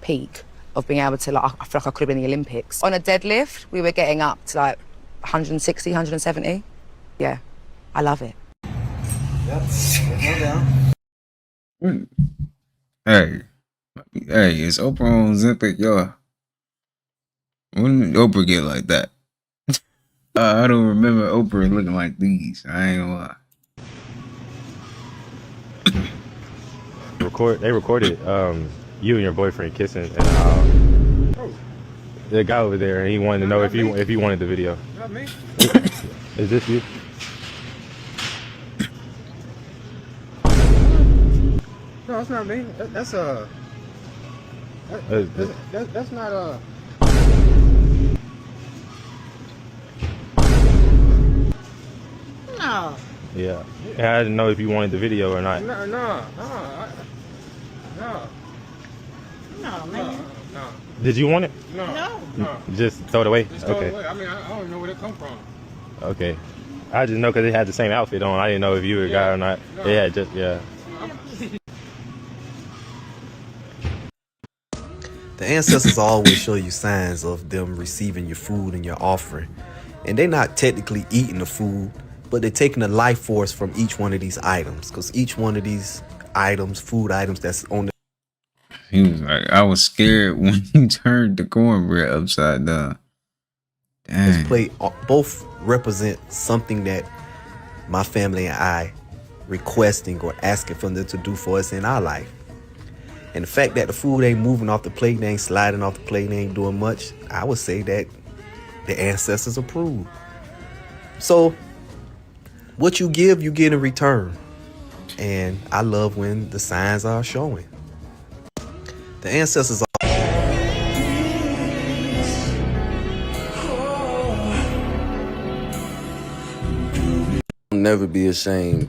peak of being able to, like, I feel like I could have been in the Olympics. On a deadlift, we were getting up to like 160, 170. Yeah, I love it. Yep. Inhale down. Hey, is Oprah on Ozempic, y'all? When did Oprah get like that? I don't remember Oprah looking like these. I ain't gonna lie. They recorded you and your boyfriend kissing, and the guy over there, and he wanted to know if you wanted the video. Not me. Is this you? that's not me. That's not No. Yeah. And I didn't know if you wanted the video or not. No, man. No. Did you want it? No. Just throw it away? Just Okay. throw it away. I mean, I don't know where it come from. Okay. I just know because they had the same outfit on. I didn't know if you were a guy or not. No. Yeah, just, yeah. The ancestors always show you signs of them receiving your food and your offering. And they're not technically eating the food, but they're taking the life force from each one of these items. Because each one of these items, food items that's on the... He was like, I was scared when he turned the cornbread upside down. This plate both represent something that my family and I requesting or asking for them to do for us in our life. And the fact that the food ain't moving off the plate, they ain't sliding off the plate, they ain't doing much, I would say that the ancestors approve. So what you give, you get in return. And I love when the signs are showing. The ancestors are... Never be ashamed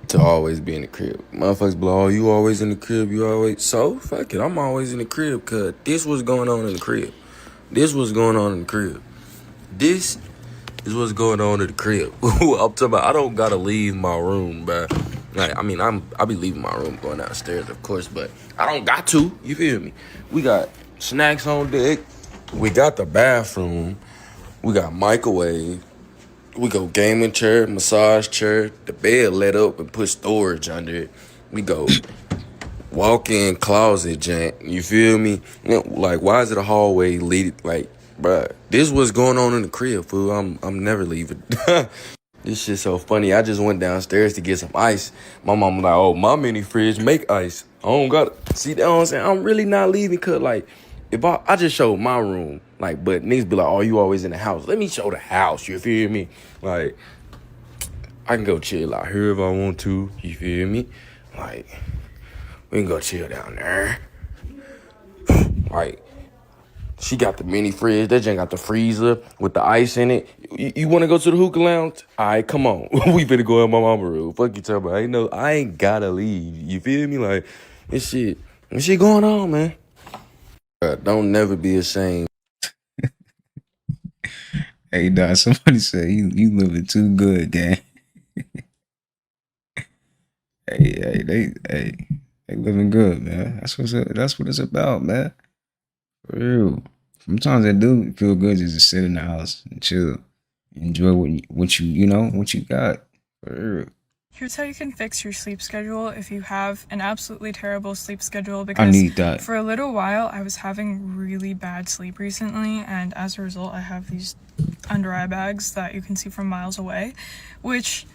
to always be in the crib. Motherfuckers be like, oh, you always in the crib, you always... So, fuck it, I'm always in the crib, cuz this was going on in the crib. This was going on in the crib. This is what's going on in the crib. I'm talking about, I don't gotta leave my room, bruh. Like, I mean, I'll be leaving my room, going downstairs, of course, but I don't got to, you feel me? We got snacks on deck. We got the bathroom. We got microwave. We go gaming chair, massage chair, the bed let up and put storage under it. We go walk-in closet jank, you feel me? Like, why is it a hallway lead? Like, bruh, this what's going on in the crib, fool. I'm never leaving. This shit's so funny. I just went downstairs to get some ice. My mom was like, oh, my mini fridge make ice. I don't got it. See, that what I'm saying? I'm really not leaving because, like, if I just showed my room, like, but niggas be like, oh, you always in the house. Let me show the house, you feel me? Like, I can go chill out here if I want to, you feel me? Like, we can go chill down there. Like, she got the mini fridge. That junk got the freezer with the ice in it. You want to go to the hookah lounge? All right, come on. We finna go in my mama room. Fuck you talking about. I ain't gotta leave. You feel me? Like, this shit going on, man. Don't never be ashamed. Hey, dog, somebody said you living too good, gang. They living good, man. That's what it's about, man. For real. Sometimes I do feel good just to sit in the house and chill, enjoy what you got. For real. Here's how you can fix your sleep schedule if you have an absolutely terrible sleep schedule, I because need that. for a little while I was having really bad sleep recently, and as a result I have these under eye bags that you can see from miles away, which,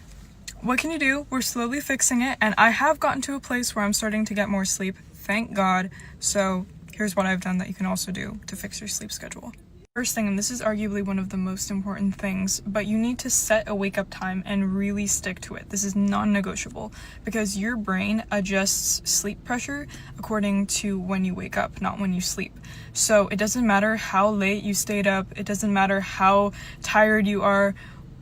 what can you do? We're slowly fixing it, and I have gotten to a place where I'm starting to get more sleep, thank God. So here's what I've done that you can also do to fix your sleep schedule. First thing, and this is arguably one of the most important things, but you need to set a wake up time and really stick to it. This is non-negotiable because your brain adjusts sleep pressure according to when you wake up, not when you sleep. So it doesn't matter how late you stayed up, it doesn't matter how tired you are,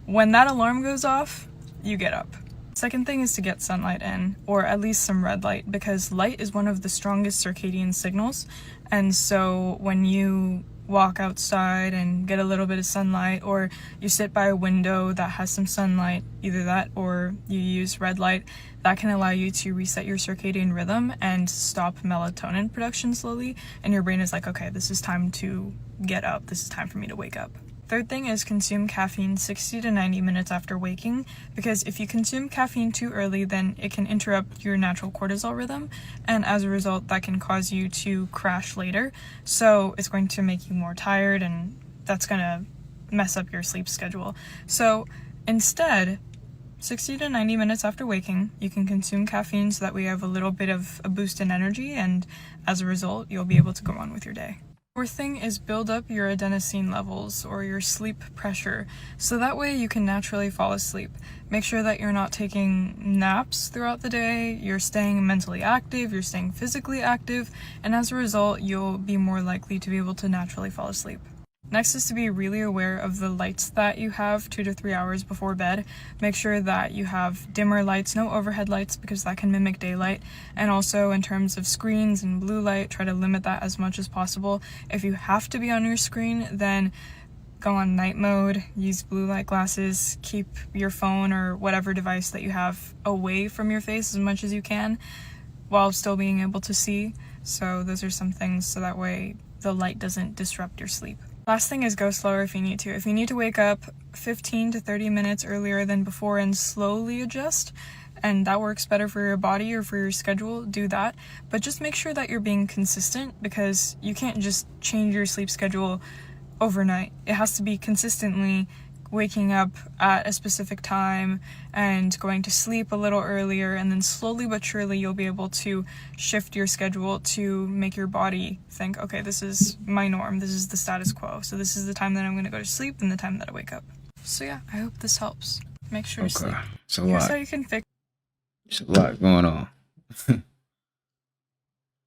when that alarm goes off, you get up. Second thing is to get sunlight in, or at least some red light, because light is one of the strongest circadian signals, and so when you walk outside and get a little bit of sunlight, or you sit by a window that has some sunlight, either that or you use red light, that can allow you to reset your circadian rhythm and stop melatonin production slowly, and your brain is like, okay, this is time to get up, this is time for me to wake up. Third thing is consume caffeine 60 to 90 minutes after waking, because if you consume caffeine too early, then it can interrupt your natural cortisol rhythm, and as a result that can cause you to crash later. So it's going to make you more tired, and that's going to mess up your sleep schedule. So instead, 60 to 90 minutes after waking, you can consume caffeine so that we have a little bit of a boost in energy, and as a result, you'll be able to go on with your day. Fourth thing is build up your adenosine levels or your sleep pressure, so that way you can naturally fall asleep. Make sure that you're not taking naps throughout the day, you're staying mentally active, you're staying physically active, and as a result, you'll be more likely to be able to naturally fall asleep. Next is to be really aware of the lights that you have 2 to 3 hours before bed. Make sure that you have dimmer lights, no overhead lights, because that can mimic daylight. And also in terms of screens and blue light, try to limit that as much as possible. If you have to be on your screen, then go on night mode, use blue light glasses, keep your phone or whatever device that you have away from your face as much as you can while still being able to see. So those are some things so that way the light doesn't disrupt your sleep. Last thing is go slower if you need to. If you need to wake up 15 to 30 minutes earlier than before and slowly adjust, and that works better for your body or for your schedule, do that. But just make sure that you're being consistent, because you can't just change your sleep schedule overnight. It has to be consistently waking up at a specific time and going to sleep a little earlier, and then slowly but surely you'll be able to shift your schedule to make your body think, okay, this is my norm, this is the status quo, so this is the time that I'm going to go to sleep and the time that I wake up. So yeah, I hope this helps. Make sure you sleep. It's a Here's lot. how you can fix. It's a lot going on.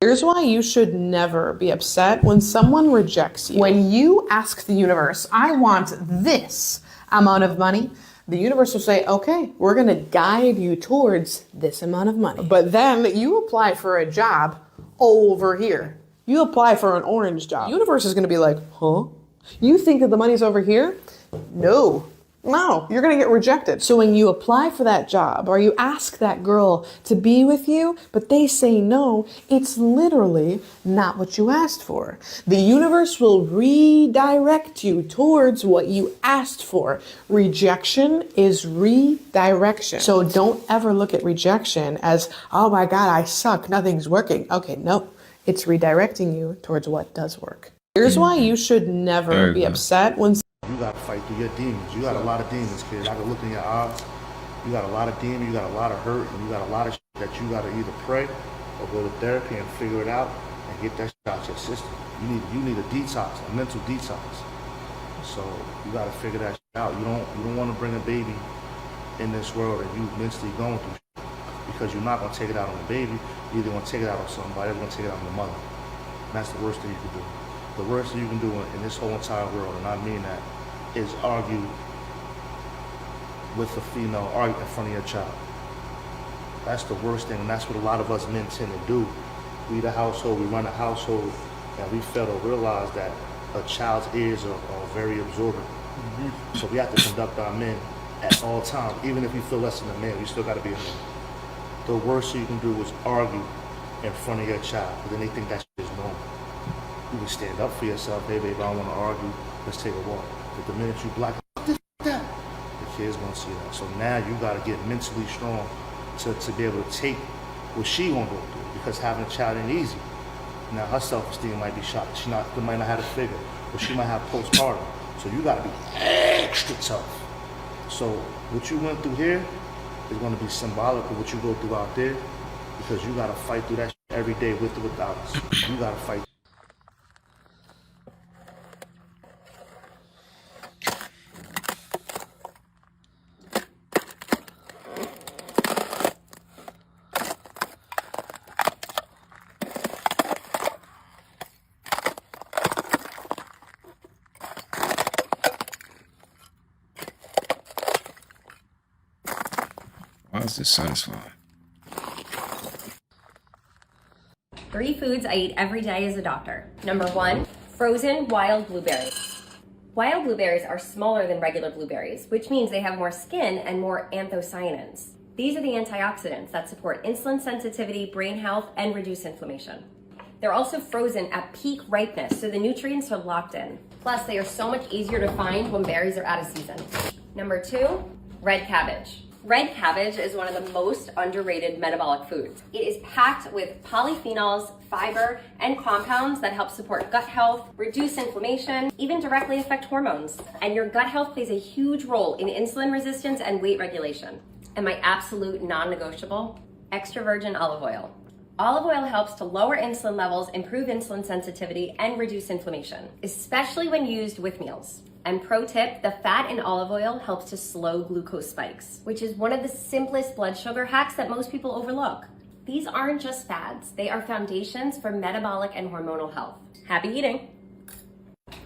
Here's why you should never be upset when someone rejects you. When you ask the universe, I want this amount of money, the universe will say, okay, we're going to guide you towards this amount of money. But then you apply for a job over here. You apply for an orange job. The universe is going to be like, huh? You think that the money's over here? No, you're going to get rejected. So when you apply for that job or you ask that girl to be with you, but they say no, it's literally not what you asked for. The universe will redirect you towards what you asked for. Rejection is redirection. So don't ever look at rejection as, oh my God, I suck, nothing's working. Okay, no, it's redirecting you towards what does work. Here's why you should never be upset when you gotta fight through your demons. You got a lot of demons, kid. I can look in your eyes. You got a lot of demons, you got a lot of hurt, and you got a lot of shit that you gotta either pray or go to therapy and figure it out and get that shit out your system. You need a detox, a mental detox. So you gotta figure that shit out. You don't want to bring a baby in this world and you mentally going through shit, because you're not gonna take it out on the baby. You're either gonna take it out on somebody or you're gonna take it out on the mother. And that's the worst thing you can do. The worst thing you can do in this whole entire world, and I mean that, is argue with a female, argue in front of your child. That's the worst thing, and that's what a lot of us men tend to do. We the household, we run a household, and we fail to realize that a child's ears are very absorbent. Mm-hmm. So we have to conduct our men at all times. Even if you feel less than a man, you still got to be a man. The worst thing you can do is argue in front of your child, because then they think that shit is normal. You can stand up for yourself. Hey, babe, I don't want to argue. Let's take a walk. But the minute you black, the kid's gonna see that. So now you gotta get mentally strong to be able to take what she gonna go through, because having a child ain't easy. Now her self-esteem might be shot. She might not have a figure, but she might have postpartum. So you gotta be extra tough. So what you went through here is gonna be symbolic of what you go through out there, because you gotta fight through that shit every day with or without us. You gotta fight. Why is this satisfying? 3 foods I eat every day as a doctor. Number 1, frozen wild blueberries. Wild blueberries are smaller than regular blueberries, which means they have more skin and more anthocyanins. These are the antioxidants that support insulin sensitivity, brain health, and reduce inflammation. They're also frozen at peak ripeness, so the nutrients are locked in. Plus, they are so much easier to find when berries are out of season. Number 2, red cabbage. Red cabbage is one of the most underrated metabolic foods. It is packed with polyphenols, fiber, and compounds that help support gut health, reduce inflammation, even directly affect hormones. And your gut health plays a huge role in insulin resistance and weight regulation. And my absolute non-negotiable, extra virgin olive oil. Olive oil helps to lower insulin levels, improve insulin sensitivity, and reduce inflammation, especially when used with meals. And pro tip, the fat in olive oil helps to slow glucose spikes, which is one of the simplest blood sugar hacks that most people overlook. These aren't just fads, they are foundations for metabolic and hormonal health. Happy eating!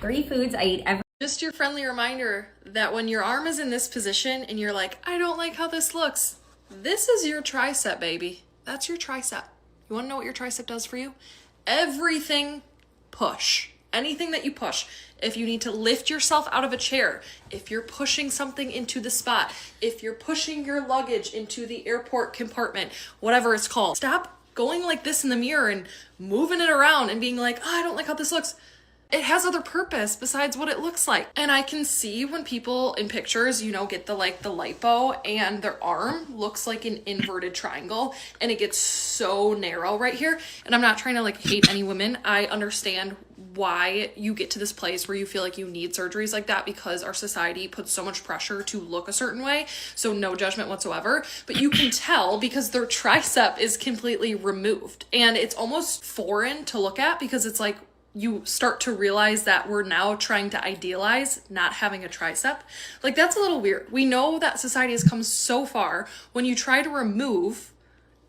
3 foods I eat every Just your friendly reminder that when your arm is in this position and you're like, I don't like how this looks, this is your tricep, baby. That's your tricep. You wanna know what your tricep does for you? Everything push. Anything that you push. If you need to lift yourself out of a chair, if you're pushing something into the spot, if you're pushing your luggage into the airport compartment, whatever it's called, stop going like this in the mirror and moving it around and being like, oh, I don't like how this looks. It has other purpose besides what it looks like. And I can see when people in pictures, you know, get the lipo and their arm looks like an inverted triangle and it gets so narrow right here. And I'm not trying to like hate any women. I understand why you get to this place where you feel like you need surgeries like that because our society puts so much pressure to look a certain way. So no judgment whatsoever, but you can tell because their tricep is completely removed and it's almost foreign to look at because it's like, you start to realize that we're now trying to idealize not having a tricep. Like that's a little weird. We know that society has come so far when you try to remove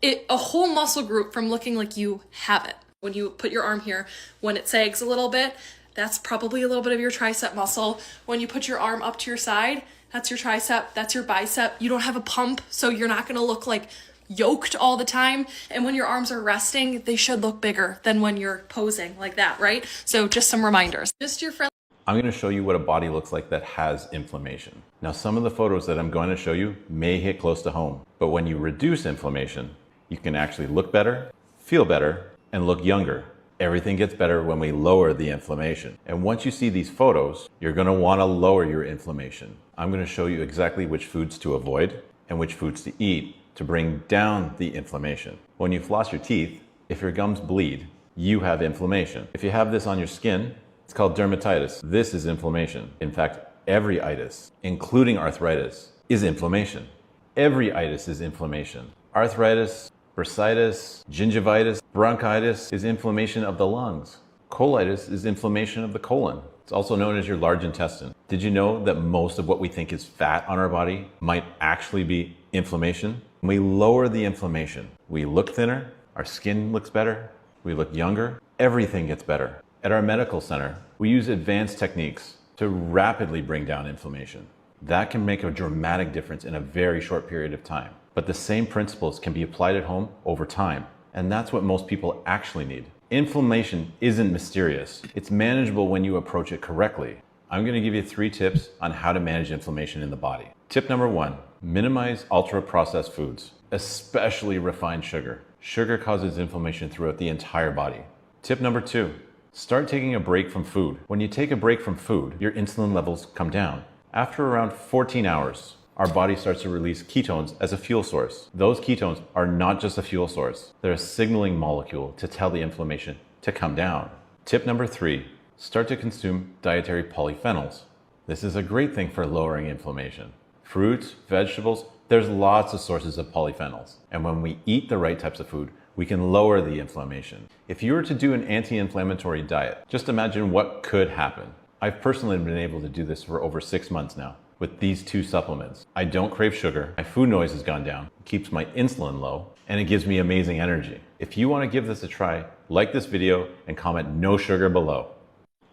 it, a whole muscle group from looking like you have it. When you put your arm here, when it sags a little bit, that's probably a little bit of your tricep muscle. When you put your arm up to your side, that's your tricep, that's your bicep. You don't have a pump, so you're not gonna look like yoked all the time. And when your arms are resting, they should look bigger than when you're posing like that, right? So just some reminders. Just your friend. I'm going to show you what a body looks like that has inflammation. Now, some of the photos that I'm going to show you may hit close to home, but when you reduce inflammation, you can actually look better, feel better, and look younger. Everything gets better when we lower the inflammation. And once you see these photos, you're going to want to lower your inflammation. I'm going to show you exactly which foods to avoid and which foods to eat to bring down the inflammation. When you floss your teeth, if your gums bleed, you have inflammation. If you have this on your skin, it's called dermatitis. This is inflammation. In fact, every itis, including arthritis, is inflammation. Every itis is inflammation. Arthritis, bursitis, gingivitis, bronchitis is inflammation of the lungs. Colitis is inflammation of the colon. It's also known as your large intestine. Did you know that most of what we think is fat on our body might actually be inflammation? When we lower the inflammation, we look thinner, our skin looks better, we look younger, everything gets better. At our medical center, we use advanced techniques to rapidly bring down inflammation. That can make a dramatic difference in a very short period of time. But the same principles can be applied at home over time. And that's what most people actually need. Inflammation isn't mysterious. It's manageable when you approach it correctly. I'm going to give you 3 tips on how to manage inflammation in the body. Tip number 1, minimize ultra-processed foods, especially refined sugar. Sugar causes inflammation throughout the entire body. Tip number 2, start taking a break from food. When you take a break from food, your insulin levels come down. After around 14 hours, our body starts to release ketones as a fuel source. Those ketones are not just a fuel source. They're a signaling molecule to tell the inflammation to come down. Tip number 3, start to consume dietary polyphenols. This is a great thing for lowering inflammation. Fruits, vegetables, there's lots of sources of polyphenols. And when we eat the right types of food, we can lower the inflammation. If you were to do an anti-inflammatory diet, just imagine what could happen. I've personally been able to do this for over 6 months now with these 2 supplements. I don't crave sugar, my food noise has gone down, it keeps my insulin low, and it gives me amazing energy. If you want to give this a try, like this video and comment no sugar below.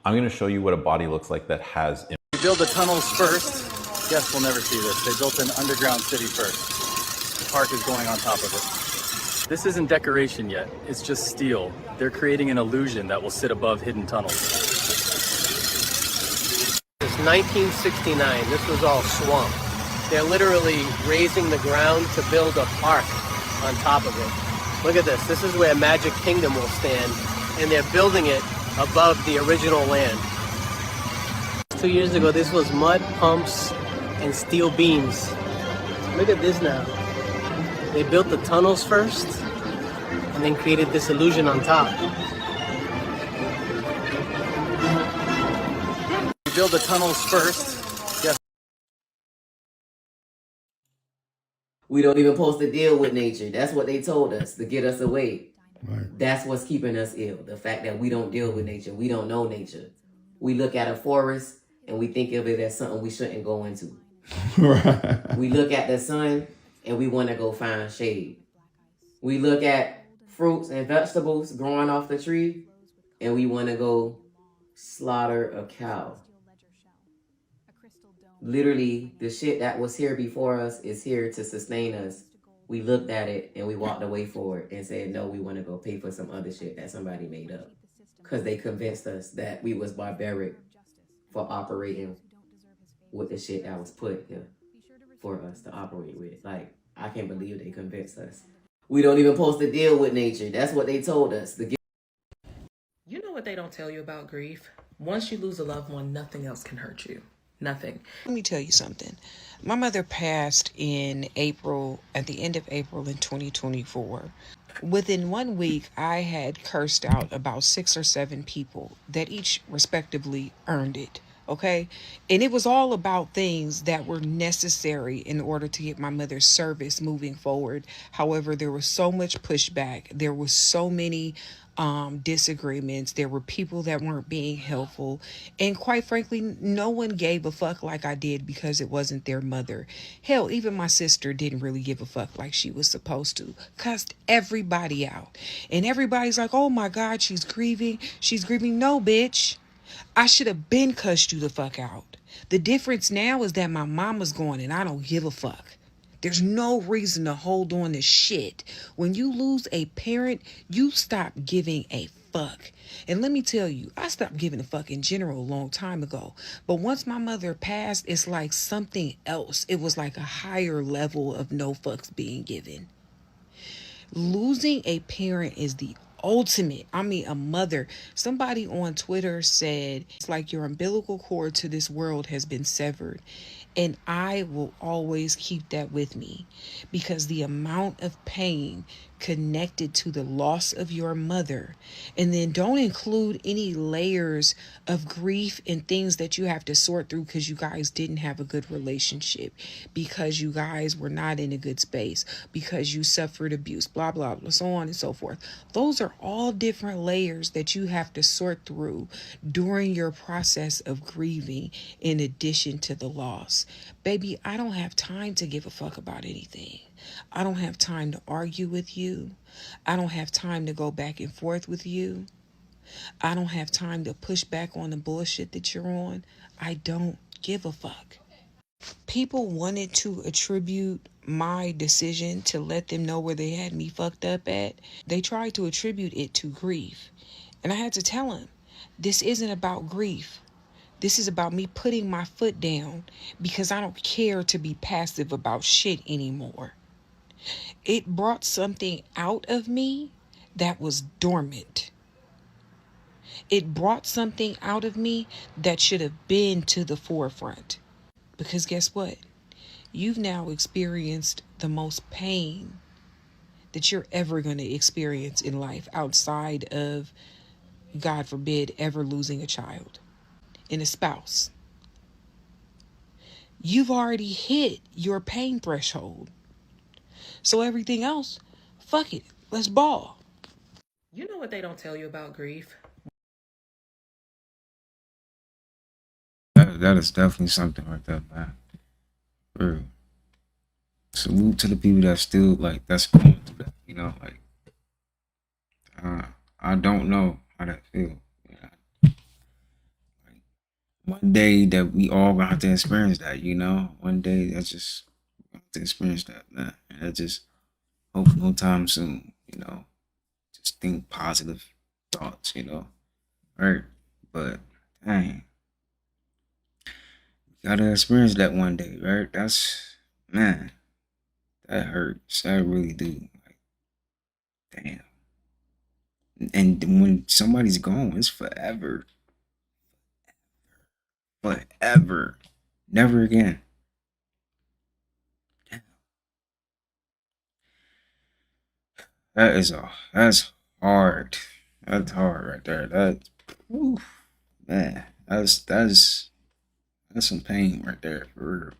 I'm going to show you what a body looks like that has. We build the tunnels first. Guests will never see this. They built an underground city first. The park is going on top of it. This isn't decoration yet. It's just steel. They're creating an illusion that will sit above hidden tunnels. It's 1969. This was all swamp. They're literally raising the ground to build a park on top of it. Look at this. This is where Magic Kingdom will stand, and they're building it above the original land. 2 years ago, this was mud, pumps, and steel beams. Look at this now. They built the tunnels first, and then created this illusion on top. We build the tunnels first. We don't even supposed to deal with nature. That's what they told us, to get us away. That's what's keeping us ill. The fact that we don't deal with nature. We don't know nature. We look at a forest and we think of it as something we shouldn't go into. We look at the sun and we want to go find shade. We look at fruits and vegetables growing off the tree and we want to go slaughter a cow. Literally, the shit that was here before us is here to sustain us. We looked at it and we walked away for it and said, no, we want to go pay for some other shit that somebody made up. Because they convinced us that we was barbaric for operating with the shit that was put here for us to operate with. Like, I can't believe they convinced us. We don't even supposed to deal with nature. That's what they told us. You know what they don't tell you about grief? Once you lose a loved one, nothing else can hurt you. Nothing. Let me tell you something. My mother passed in April, at the end of April in 2024. Within 1 week, I had cursed out about 6 or 7 people that each respectively earned it. Okay. And it was all about things that were necessary in order to get my mother's service moving forward. However, there was so much pushback. There was so many disagreements. There were people that weren't being helpful. And quite frankly, no one gave a fuck like I did because it wasn't their mother. Hell, even my sister didn't really give a fuck like she was supposed to. Cussed everybody out. And everybody's like, oh my God, she's grieving. She's grieving. No, bitch. I should have been cussed you the fuck out. The difference now is that my mama's gone and I don't give a fuck. There's no reason to hold on to shit. When you lose a parent, you stop giving a fuck. And let me tell you, I stopped giving a fuck in general a long time ago. But once my mother passed, it's like something else. It was like a higher level of no fucks being given. Losing a parent is the ultimate. I mean, a mother. Somebody on Twitter said, it's like your umbilical cord to this world has been severed. And I will always keep that with me because the amount of pain connected to the loss of your mother, and then don't include any layers of grief and things that you have to sort through because you guys didn't have a good relationship, because you guys were not in a good space, because you suffered abuse, blah, blah, blah, so on and so forth. Those are all different layers that you have to sort through during your process of grieving in addition to the loss. Baby, I don't have time to give a fuck about anything. I don't have time to argue with you. I don't have time to go back and forth with you. I don't have time to push back on the bullshit that you're on. I don't give a fuck. People wanted to attribute my decision to let them know where they had me fucked up at. They tried to attribute it to grief. And I had to tell them, this isn't about grief. This is about me putting my foot down because I don't care to be passive about shit anymore. It brought something out of me that was dormant. It brought something out of me that should have been to the forefront. Because guess what? You've now experienced the most pain that you're ever going to experience in life outside of, God forbid, ever losing a child and a spouse. You've already hit your pain threshold. So everything else, fuck it, let's ball. You know what they don't tell you about grief? That is definitely something like that, man. Real. Salute to the people that still that's going through that. You know, I don't know how that feel. One day that we all gonna have to experience that, you know. One day that's just gonna have to experience that, man. And I just hope no time soon, you know. Just think positive thoughts, you know. Right? But dang. Gotta experience that one day, right? That's, man, that hurts. That really do. Damn. And when somebody's gone, it's forever. Forever. Never again. Damn. That's hard. That's hard right there. Man, that's some pain right there, for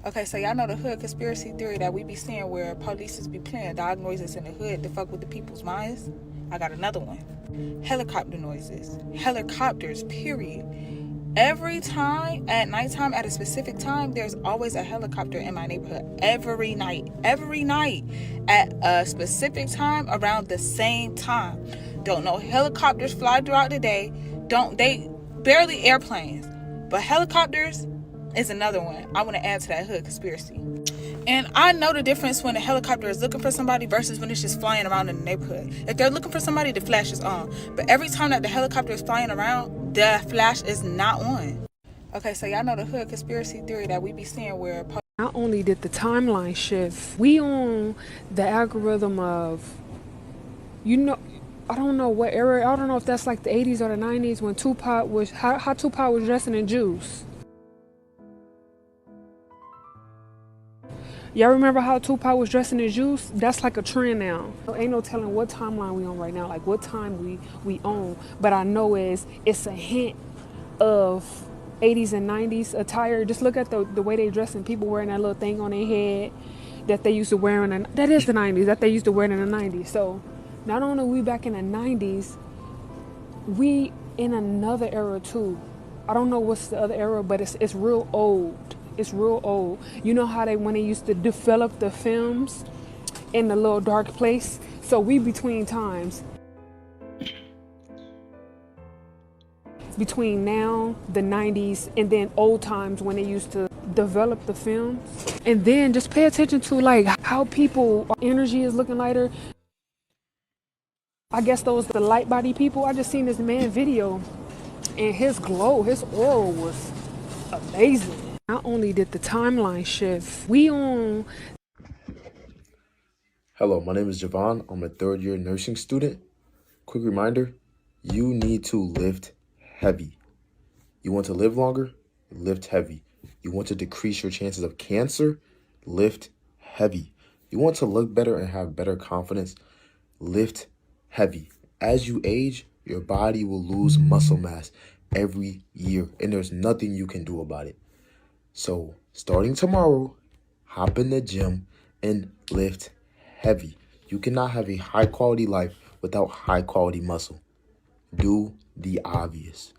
real. Okay, so y'all know the hood conspiracy theory that we be seeing where police be playing dog noises in the hood to fuck with the people's minds? I got another one. Helicopter noises. Helicopters, period. Every time at nighttime, at a specific time, there's always a helicopter in my neighborhood. Every night at a specific time around the same time. Don't know helicopters fly throughout the day. They barely airplanes, but helicopters is another one I want to add to that hood conspiracy. And I know the difference when a helicopter is looking for somebody versus when it's just flying around in the neighborhood. If they're looking for somebody, the flash is on. But every time that the helicopter is flying around, the flash is not on. Okay, so y'all know the hood conspiracy theory that we be seeing where not only did the timeline shift, we on the algorithm of, I don't know what era, I don't know if that's like the 80s or the 90s when Tupac was, how Tupac was dressing in juice. Y'all remember how Tupac was dressing in juice? That's like a trend now. Ain't no telling what timeline we on right now, like what time we on. But I know it's a hint of 80s and 90s attire. Just look at the way they dressing. People wearing that little thing on their head that they used to wear that is the 90s, that they used to wear in the 90s. So not only we back in the 90s, we in another era too. I don't know what's the other era, but it's real old. It's real old. You know how when they used to develop the films in the little dark place? So we between times. Between now, the 90s, and then old times when they used to develop the films. And then just pay attention to like how energy is looking lighter. I guess those the light body people. I just seen this man video and his aura was amazing. Not only did the timeline shift, we on. Hello, my name is Javon. I'm a third-year nursing student. Quick reminder, you need to lift heavy. You want to live longer? Lift heavy. You want to decrease your chances of cancer? Lift heavy. You want to look better and have better confidence? Lift heavy. As you age, your body will lose muscle mass every year, and there's nothing you can do about it. So, starting tomorrow, hop in the gym and lift heavy. You cannot have a high-quality life without high-quality muscle. Do the obvious.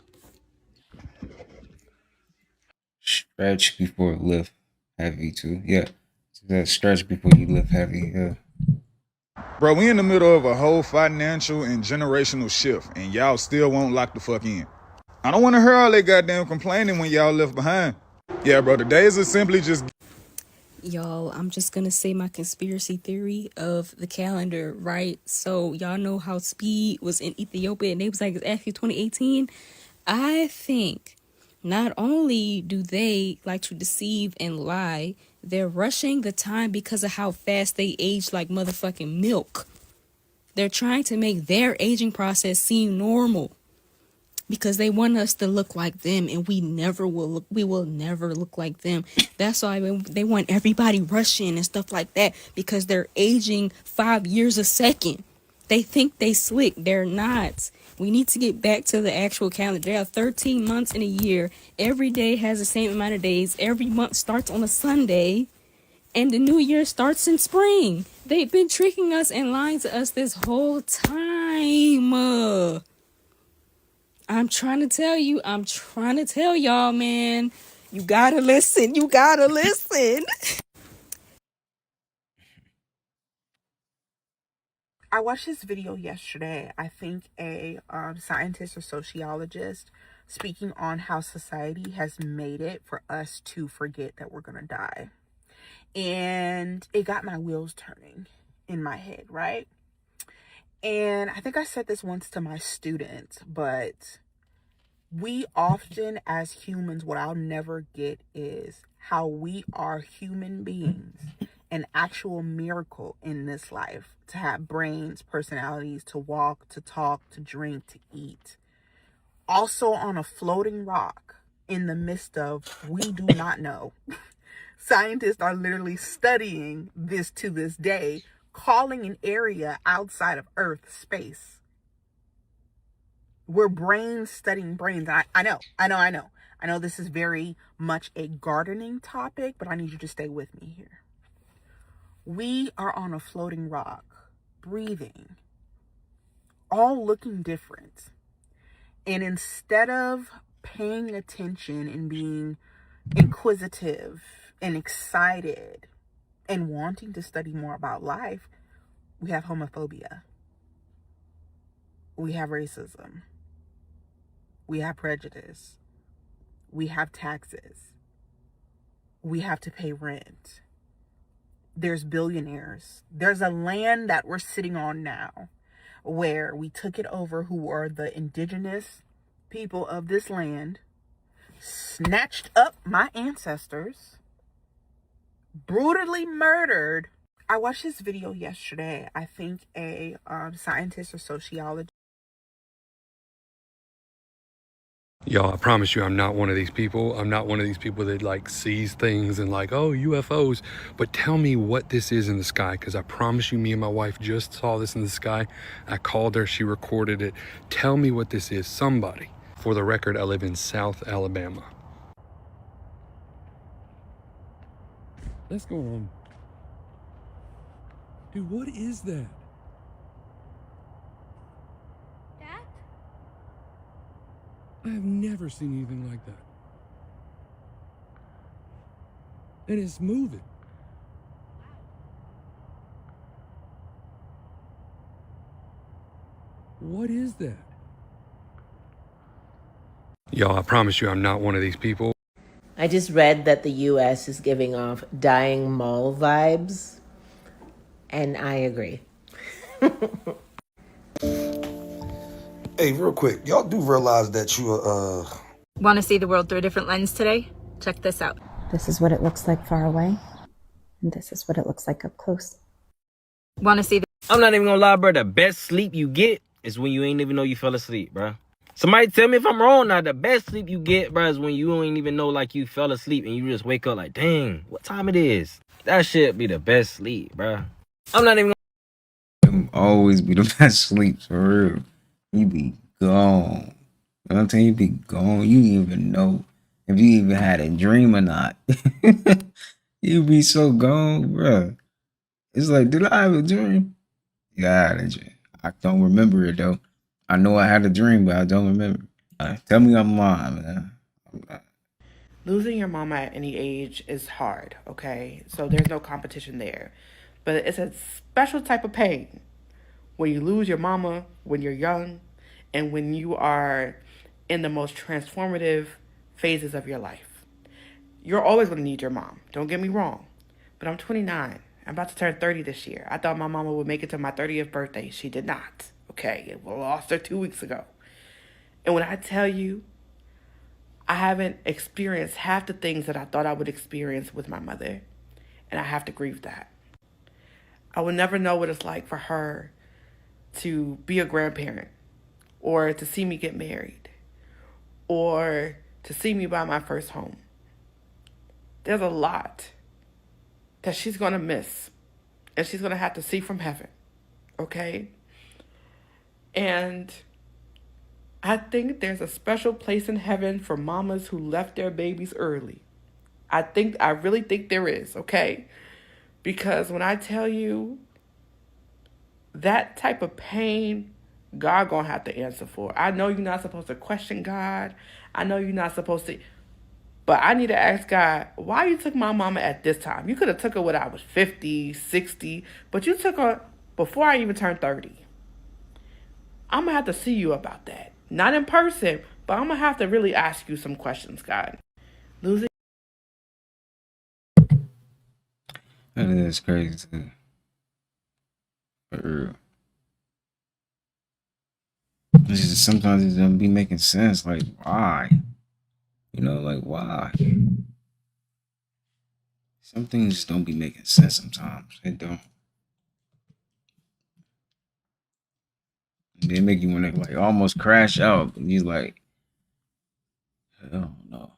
Stretch before lift heavy too. Yeah. That stretch before you lift heavy. Yeah. Bro, we in the middle of a whole financial and generational shift, and y'all still won't lock the fuck in. I don't want to hear all that goddamn complaining when y'all left behind. Yeah, bro, the days are simply just... Y'all, I'm just gonna say my conspiracy theory of the calendar, right? So y'all know how Speed was in Ethiopia and they was like, it's actually 2018. I think not only do they like to deceive and lie, they're rushing the time because of how fast they age like motherfucking milk. They're trying to make their aging process seem normal because they want us to look like them, and we will never look like them. That's why they want everybody rushing and stuff like that, because they're aging 5 years a second. They think they slick. They're not. We need to get back to the actual calendar. There are 13 months in a year. Every day has the same amount of days. Every month starts on a Sunday, and the new year starts in spring. They've been tricking us and lying to us this whole time. I'm trying to tell y'all, man. You gotta listen. I watched this video yesterday. I think a scientist or sociologist speaking on how society has made it for us to forget that we're gonna die. And it got my wheels turning in my head, right? And I think I said this once to my students, but we often as humans, what I'll never get is how we are human beings, an actual miracle in this life, to have brains, personalities, to walk, to talk, to drink, to eat. Also on a floating rock in the midst of, we do not know. Scientists are literally studying this to this day, calling an area outside of Earth space. We're brain studying brains. I know. I know this is very much a gardening topic, but I need you to stay with me here. We are on a floating rock, breathing, all looking different. And instead of paying attention and being inquisitive and excited and wanting to study more about life, we have homophobia. We have racism. We have prejudice. We have taxes. We have to pay rent. There's billionaires. There's a land that we're sitting on now where we took it over, who are the indigenous people of this land, snatched up my ancestors, brutally murdered. I watched this video yesterday. I think a scientist or sociologist. Y'all, I promise you, I'm not one of these people. I'm not one of these people that like sees things and like, oh, UFOs. But tell me what this is in the sky, because I promise you, me and my wife just saw this in the sky. I called her, she recorded it. Tell me what this is, somebody. For the record, I live in South Alabama. Let's go on. Dude, what is that? I have never seen anything like that. And it's moving. What is that? Y'all, I promise you, I'm not one of these people. I just read that the U.S. is giving off dying mall vibes, and I agree. Hey, real quick, y'all do realize that you Want to see the world through a different lens today? Check this out. This is what it looks like far away, and this is what it looks like up close. Want to see the... I'm not even gonna lie, bro. The best sleep you get is when you ain't even know you fell asleep, bro. Somebody tell me if I'm wrong now. The best sleep you get, bro, is when you ain't even know like you fell asleep and you just wake up like, dang, what time it is? That shit be the best sleep, bro. I'm not even Them always be the best sleeps, for real. You be gone. I'm telling you, be gone. You didn't even know if you even had a dream or not. You be so gone, bro. It's like, did I have a dream? Yeah, I had a dream. I don't remember it though. I know I had a dream, but I don't remember. Tell me I'm lying, man. Losing your mama at any age is hard, okay? So there's no competition there. But it's a special type of pain when you lose your mama when you're young and when you are in the most transformative phases of your life. You're always going to need your mom. Don't get me wrong. But I'm 29. I'm about to turn 30 this year. I thought my mama would make it to my 30th birthday. She did not. Okay, we lost her 2 weeks ago. And when I tell you, I haven't experienced half the things that I thought I would experience with my mother. And I have to grieve that. I will never know what it's like for her to be a grandparent, or to see me get married, or to see me buy my first home. There's a lot that she's going to miss, and she's going to have to see from heaven, okay? And I think there's a special place in heaven for mamas who left their babies early. I really think there is, okay? Because when I tell you that type of pain, God gonna have to answer for. I know you're not supposed to question God. I know you're not supposed to, but I need to ask God, why you took my mama at this time? You could have took her when I was 50, 60, but you took her before I even turned 30. I'm gonna have to see you about that. Not in person, but I'm gonna have to really ask you some questions, God. Losing. That is crazy too. For real. It's just, sometimes it don't be making sense. Like, why? You know, like, why? Some things just don't be making sense sometimes. They don't. They make you want to like almost crash out. And you're like, hell no.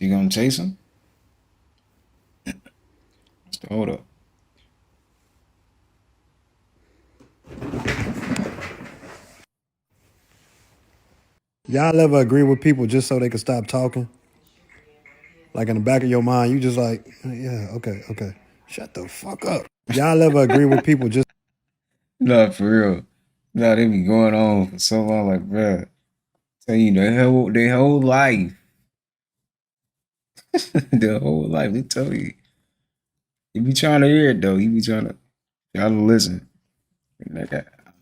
You gonna chase him? Hold up. Y'all ever agree with people just so they can stop talking? Like in the back of your mind, you just like, yeah, okay. Shut the fuck up. Y'all ever agree with people just... No, for real. No, they be going on for so long, like, bruh. Tell you their whole life. Their whole life, they tell you. You be trying to hear it though. You be trying to listen. Like,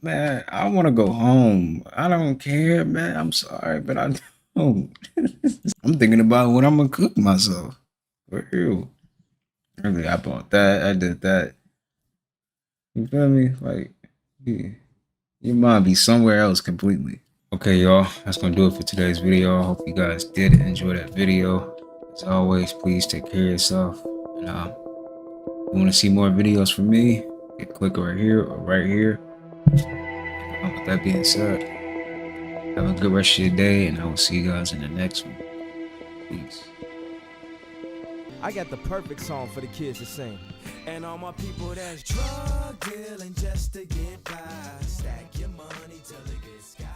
man, I want to go home. I don't care, man. I'm sorry, but I don't. I'm thinking about what I'm gonna cook myself. For real. Really, I bought that. I did that. You feel me? Like, yeah. Your mind be somewhere else completely. Okay, y'all. That's gonna do it for today's video. I hope you guys did enjoy that video. As always, please take care of yourself. And if you want to see more videos from me, click right here or right here. With that being said, have a good rest of your day, and I will see you guys in the next one. Peace. I got the perfect song for the kids to sing. And all my people that's drug dealing just to get by. Stack your money till it gets sky.